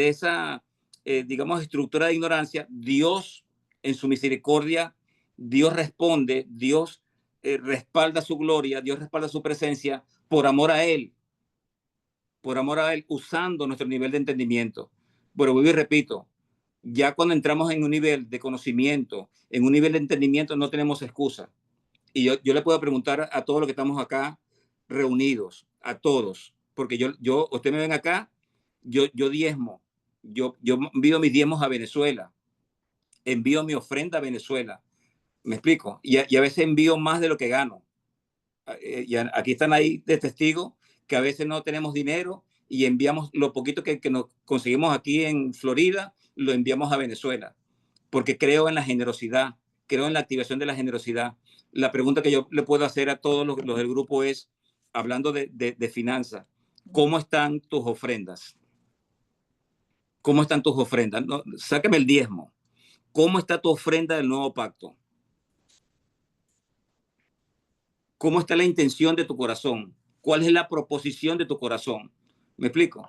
A: esa, digamos, estructura de ignorancia. Dios, en su misericordia, Dios responde, Dios respalda su gloria, Dios respalda su presencia por amor a Él, usando nuestro nivel de entendimiento. Bueno, vuelvo y repito, ya cuando entramos en un nivel de conocimiento, en un nivel de entendimiento, no tenemos excusa. Y yo le puedo preguntar a todos los que estamos acá reunidos, a todos, porque ustedes me ven acá, yo diezmo, yo envío mis diezmos a Venezuela, envío mi ofrenda a Venezuela, ¿me explico? Y a veces envío más de lo que gano. Y aquí están ahí de testigos que a veces no tenemos dinero y enviamos lo poquito que nos conseguimos aquí en Florida, lo enviamos a Venezuela, porque creo en la generosidad, creo en la activación de la generosidad. La pregunta que yo le puedo hacer a todos los del grupo es, hablando de finanzas, ¿cómo están tus ofrendas? ¿Cómo están tus ofrendas? No, sácame el diezmo. ¿Cómo está tu ofrenda del nuevo pacto? ¿Cómo está la intención de tu corazón? ¿Cuál es la proposición de tu corazón? ¿Me explico?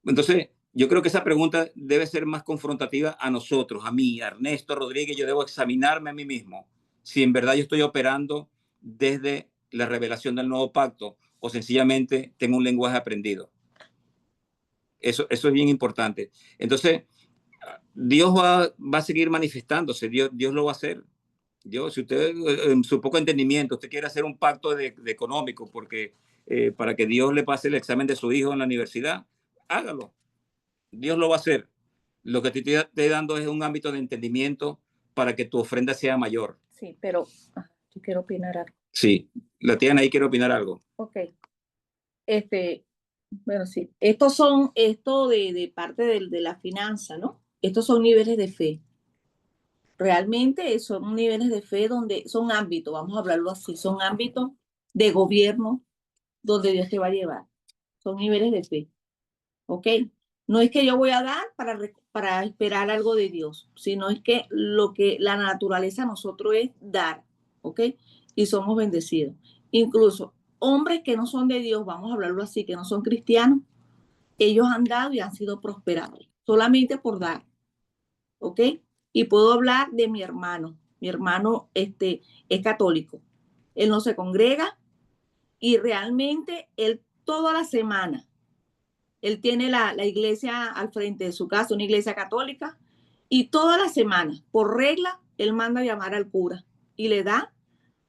A: Entonces, yo creo que esa pregunta debe ser más confrontativa a nosotros, a mí, a Ernesto Rodríguez. Yo debo examinarme a mí mismo si en verdad yo estoy operando desde la revelación del nuevo pacto o sencillamente tengo un lenguaje aprendido. Eso es bien importante. Entonces, Dios va a seguir manifestándose, Dios lo va a hacer. Si usted, en su poco entendimiento, usted quiere hacer un pacto de económico porque para que Dios le pase el examen de su hijo en la universidad, hágalo. Dios lo va a hacer. Lo que te estoy dando es un ámbito de entendimiento para que tu ofrenda sea mayor.
E: Sí, pero yo quiero opinar algo.
A: Sí, la tía ahí quiere opinar algo.
E: Ok. Bueno, sí. Esto de parte de la finanza, ¿no? Estos son niveles de fe. Realmente son niveles de fe donde son ámbitos, vamos a hablarlo así, son ámbitos de gobierno donde Dios te va a llevar. Son niveles de fe. ¿Ok? No es que yo voy a dar para esperar algo de Dios, sino es que lo que la naturaleza a nosotros es dar. ¿Ok? Y somos bendecidos. Incluso hombres que no son de Dios, vamos a hablarlo así, que no son cristianos, ellos han dado y han sido prosperados, solamente por dar. ¿Ok? Y puedo hablar de mi hermano. Mi hermano es católico. Él no se congrega y realmente él toda la semana, él tiene la iglesia al frente de su casa, una iglesia católica, y toda la semana, por regla, él manda a llamar al cura y le da,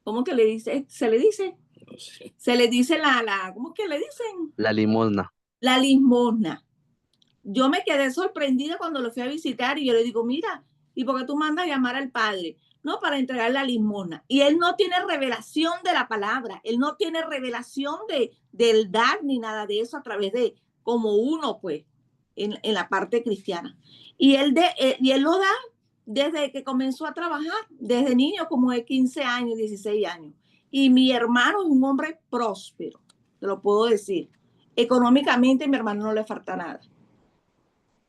E: ¿cómo que le dice? Se le dice, no sé. Se le dice ¿cómo que le dicen?
D: La limosna.
E: La limosna. Yo me quedé sorprendida cuando lo fui a visitar y yo le digo, mira, ¿y por qué tú mandas a llamar al padre? No, para entregar la limosna. Y él no tiene revelación de la palabra, él no tiene revelación del dar ni nada de eso a través de, como uno, pues, en la parte cristiana. Y él lo da desde que comenzó a trabajar, desde niño, como de 15 años, 16 años. Y mi hermano es un hombre próspero, te lo puedo decir. Económicamente, a mi hermano no le falta nada.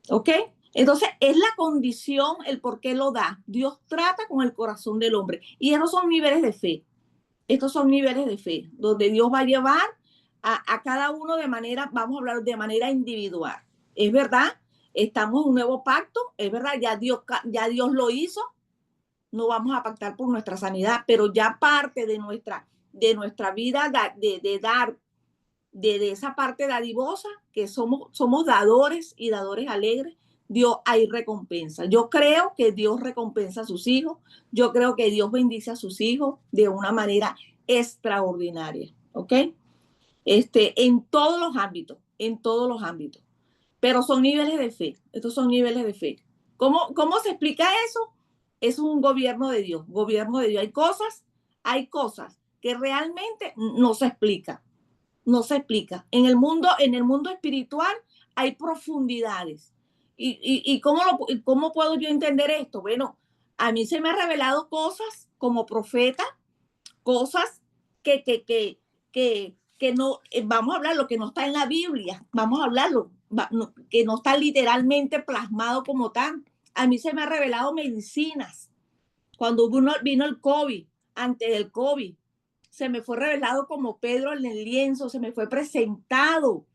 E: ¿Ok? Entonces, es la condición, el por qué lo da. Dios trata con el corazón del hombre. Y esos son niveles de fe. Estos son niveles de fe, donde Dios va a llevar a cada uno de manera, vamos a hablar de manera individual. Es verdad, estamos en un nuevo pacto, es verdad, ya Dios lo hizo, no vamos a pactar por nuestra sanidad, pero ya parte de nuestra vida de esa parte dadivosa, que somos dadores y dadores alegres, Dios hay recompensa. Yo creo que Dios recompensa a sus hijos, yo creo que Dios bendice a sus hijos de una manera extraordinaria, ¿ok? En todos los ámbitos, pero son niveles de fe, estos son niveles de fe. ¿Cómo se explica eso? Es un gobierno de Dios. Hay cosas que realmente no se explica. En el mundo espiritual hay profundidades. ¿Y cómo puedo yo entender esto? Bueno, a mí se me han revelado cosas como profeta, cosas que no, vamos a hablar lo que no está en la Biblia, vamos a hablarlo, que no está literalmente plasmado como tal. A mí se me han revelado medicinas. Cuando vino el COVID, antes del COVID, se me fue revelado como Pedro en el lienzo, se me fue presentado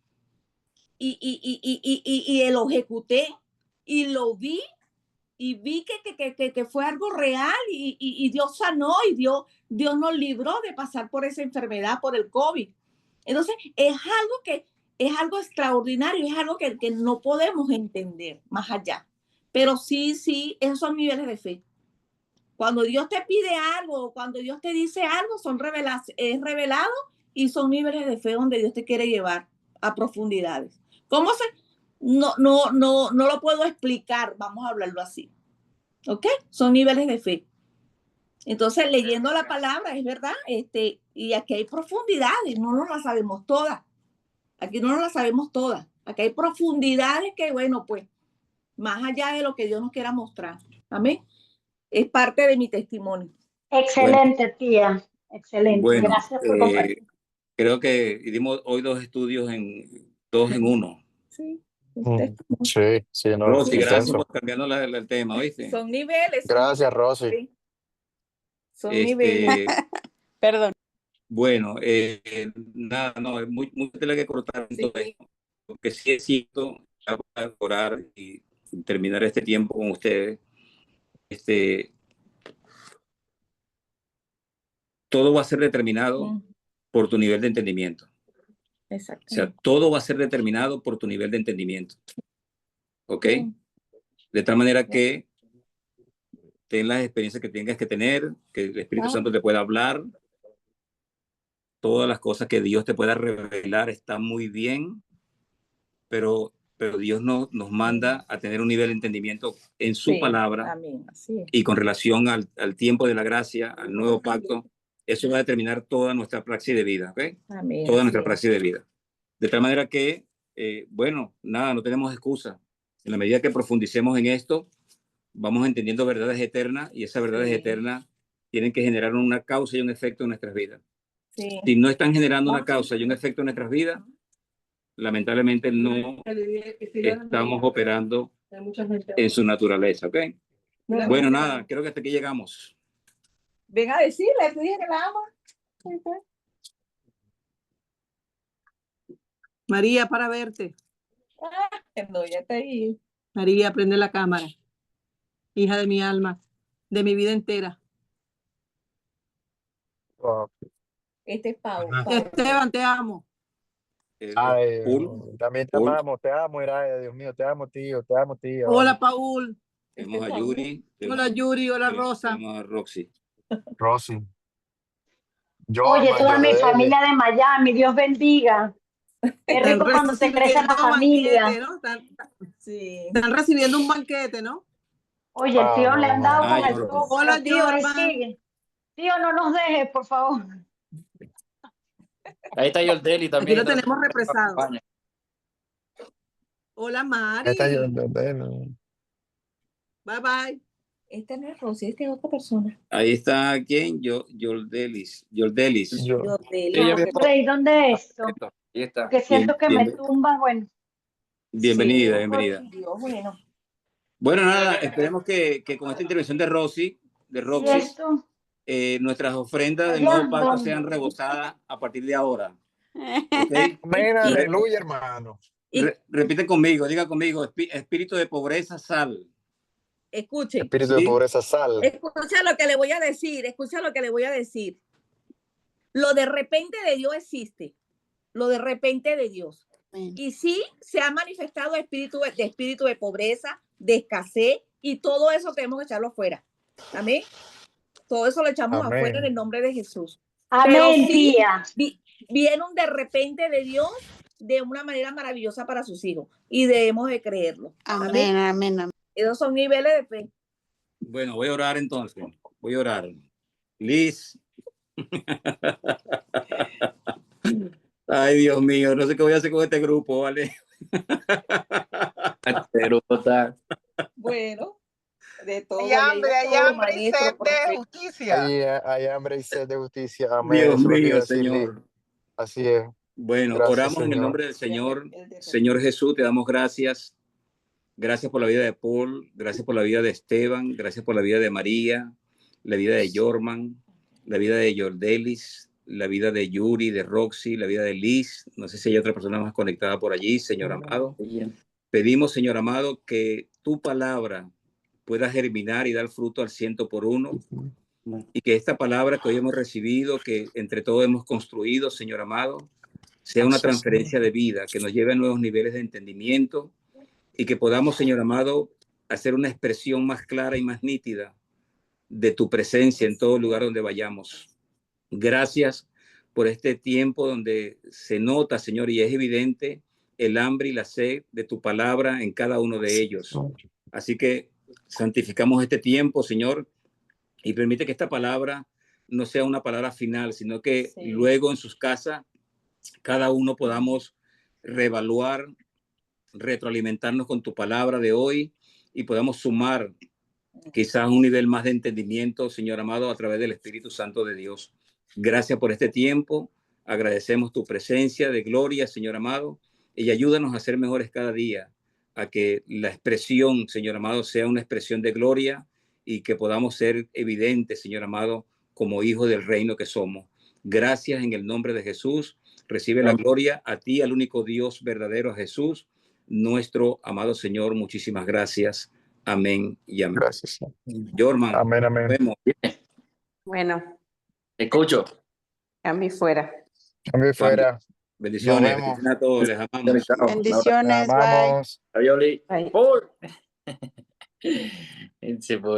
E: y lo ejecuté y lo vi y vi que fue algo real y Dios sanó y Dios nos libró de pasar por esa enfermedad, por el COVID. Entonces, es algo extraordinario, es algo que no podemos entender más allá. Pero sí, esos son niveles de fe. Cuando Dios te pide algo, cuando Dios te dice algo, es revelado y son niveles de fe donde Dios te quiere llevar a profundidades. No lo puedo explicar, vamos a hablarlo así. ¿Ok? Son niveles de fe. Entonces, leyendo la palabra, es verdad, y aquí hay profundidades, no nos las sabemos todas. Aquí hay profundidades que, bueno, pues, más allá de lo que Dios nos quiera mostrar. Amén. Es parte de mi testimonio.
F: Excelente, tía. Excelente.
A: Bueno,
F: gracias por compartir.
A: creo que dimos hoy 2 estudios dos en uno.
E: Sí.
B: Sí, no,
A: Rosy, gracias
B: extenso.
A: por cambiando el tema, ¿oíste?
E: Son niveles.
B: Gracias, Rosy.
E: Son niveles.
C: Perdón.
A: Bueno, nada, no, es muy tela que cortar en todo esto, porque sí es cierto, para orar y terminar este tiempo con ustedes, todo va a ser determinado por tu nivel de entendimiento.
E: Exacto.
A: O sea, todo va a ser determinado por tu nivel de entendimiento. ¿Ok? De tal manera que ten las experiencias que tengas que tener, que el Espíritu Santo te pueda hablar, todas las cosas que Dios te pueda revelar están muy bien, pero Dios nos manda a tener un nivel de entendimiento en su palabra.
E: Amén. Así es.
A: Y con relación al tiempo de la gracia, al nuevo pacto, eso va a determinar toda nuestra praxis de vida, ¿ok?
E: Amén.
A: Toda nuestra praxis de vida. De tal manera que, bueno, nada, no tenemos excusa. En la medida que profundicemos en esto, vamos entendiendo verdades eternas y esas verdades eternas tienen que generar una causa y un efecto en nuestras vidas.
E: Sí.
A: Si no están generando una causa y un efecto en nuestras vidas, lamentablemente no estamos operando en su naturaleza, ¿ok? Bueno, nada, creo que hasta aquí llegamos.
E: Ven a decirle, te dije que la amo.
H: María, para verte.
E: No, ya está ahí.
H: María, prende la cámara. Hija de mi alma, de mi vida entera.
B: Wow.
E: Este es Pau.
H: Esteban, te amo.
B: Ay,
A: Paul,
B: también te amo, Iraya, Dios mío, te amo, tío.
H: Hola, Paul.
A: tenemos a Yuri.
H: Hola, Yuri. Hola, Rosa.
A: Tenemos a Roxy.
B: Rosy.
F: Oye,
B: Jorma,
F: toda mi
B: Yordeli.
F: familia de Miami, Dios bendiga. Qué
H: Están
F: rico cuando se crece la
H: recibiendo
F: familia.
H: banquete, ¿no? Están recibiendo un banquete, ¿no?
F: Oye, el tío le han dado
A: Ay,
F: con el
A: Jorma.
F: tubo,
H: Hola,
F: pero tío, ahí
H: Jorma.
F: sigue. Tío, no nos dejes, por favor.
I: Ahí está Yordeli
H: Aquí
I: también.
H: lo tenemos represado. Hola, Mari.
B: Esta Yordeli.
H: Bye, bye.
E: Este no es Rosy, este es otra persona.
A: Ahí está, ¿quién? Yordelis.
F: Rey, ¿dónde es esto?
I: Ahí está.
F: Porque siento que me tumba, bueno.
A: Bienvenida,
E: Sí.
A: bienvenida.
E: Dios, bueno.
A: Bueno, nada, esperemos que con esta intervención de Roxy,
F: ¿Y esto?
A: nuestras ofrendas del
F: Allá,
A: nuevo pacto
F: ¿dónde?
A: sean rebosadas a partir de ahora. ¿Okay?
B: Amén, aleluya, hermano.
A: Repite conmigo, diga conmigo, espíritu de pobreza, sal.
E: escuchen.
B: Espíritu de
A: Sí.
B: pobreza, sal.
E: Escucha lo que le voy a decir, escucha lo que le voy a decir. Lo de repente de Dios existe, lo de repente de Dios. Y sí se ha manifestado espíritu de pobreza, de escasez, y todo eso tenemos que echarlo fuera. Amén. Todo eso lo echamos afuera en el nombre de Jesús. Pero
F: Amén,
E: sí
F: tía.
E: viene un de repente de Dios de una manera maravillosa para sus hijos y debemos de creerlo.
G: Amén, amén, amén.
E: Esos son niveles de fe.
A: Bueno, voy a orar entonces. Voy a orar. Liz. Ay, Dios mío, no sé qué voy a hacer con este grupo, ¿vale?
E: Bueno, de todo.
H: Hay hambre y sed de justicia.
B: Hay hambre y sed de justicia. Amén.
A: Dios
B: Eso es lo que iba
A: mío,
B: a decir, Liz.
A: Señor.
B: Así es.
A: Bueno,
B: Gracias,
A: oramos en el
B: Señor.
A: nombre del Señor. Señor Jesús, te damos gracias. Gracias por la vida de Paul, gracias por la vida de Esteban, gracias por la vida de María, la vida de Jorman, la vida de Yordelis, la vida de Yuri, de Roxy, la vida de Liz. No sé si hay otra persona más conectada por allí, Señor amado. Pedimos, Señor amado, que tu palabra pueda germinar y dar fruto al 100 por 1, y que esta palabra que hoy hemos recibido, que entre todos hemos construido, Señor amado, sea una transferencia de vida, que nos lleve a nuevos niveles de entendimiento, y que podamos, Señor amado, hacer una expresión más clara y más nítida de tu presencia en todo lugar donde vayamos. Gracias por este tiempo donde se nota, Señor, y es evidente el hambre y la sed de tu palabra en cada uno de ellos. Así que santificamos este tiempo, Señor, y permite que esta palabra no sea una palabra final, sino que luego en sus casas cada uno podamos reevaluar, retroalimentarnos con tu palabra de hoy y podamos sumar quizás un nivel más de entendimiento, Señor amado, a través del Espíritu Santo de Dios. Gracias por este tiempo. Agradecemos tu presencia de gloria, Señor amado, y ayúdanos a ser mejores cada día, a que la expresión, Señor amado, sea una expresión de gloria y que podamos ser evidentes, Señor amado, como hijos del reino que somos. Gracias en el nombre de Jesús. Recibe la gloria a ti, al único Dios verdadero, Jesús, nuestro amado Señor. Muchísimas gracias. Amén y amén.
B: Gracias.
A: Jorman,
B: Amén, amén.
A: nos vemos.
C: Bueno,
I: Te escucho.
C: cambio fuera.
B: Cambio fuera.
A: Bendiciones.
B: Nos vemos.
A: Bendiciones a todos. Les amamos.
G: Bendiciones, bye.
B: Amamos.
I: Adiós, Lee.
C: Bye.
I: Por. Ese por.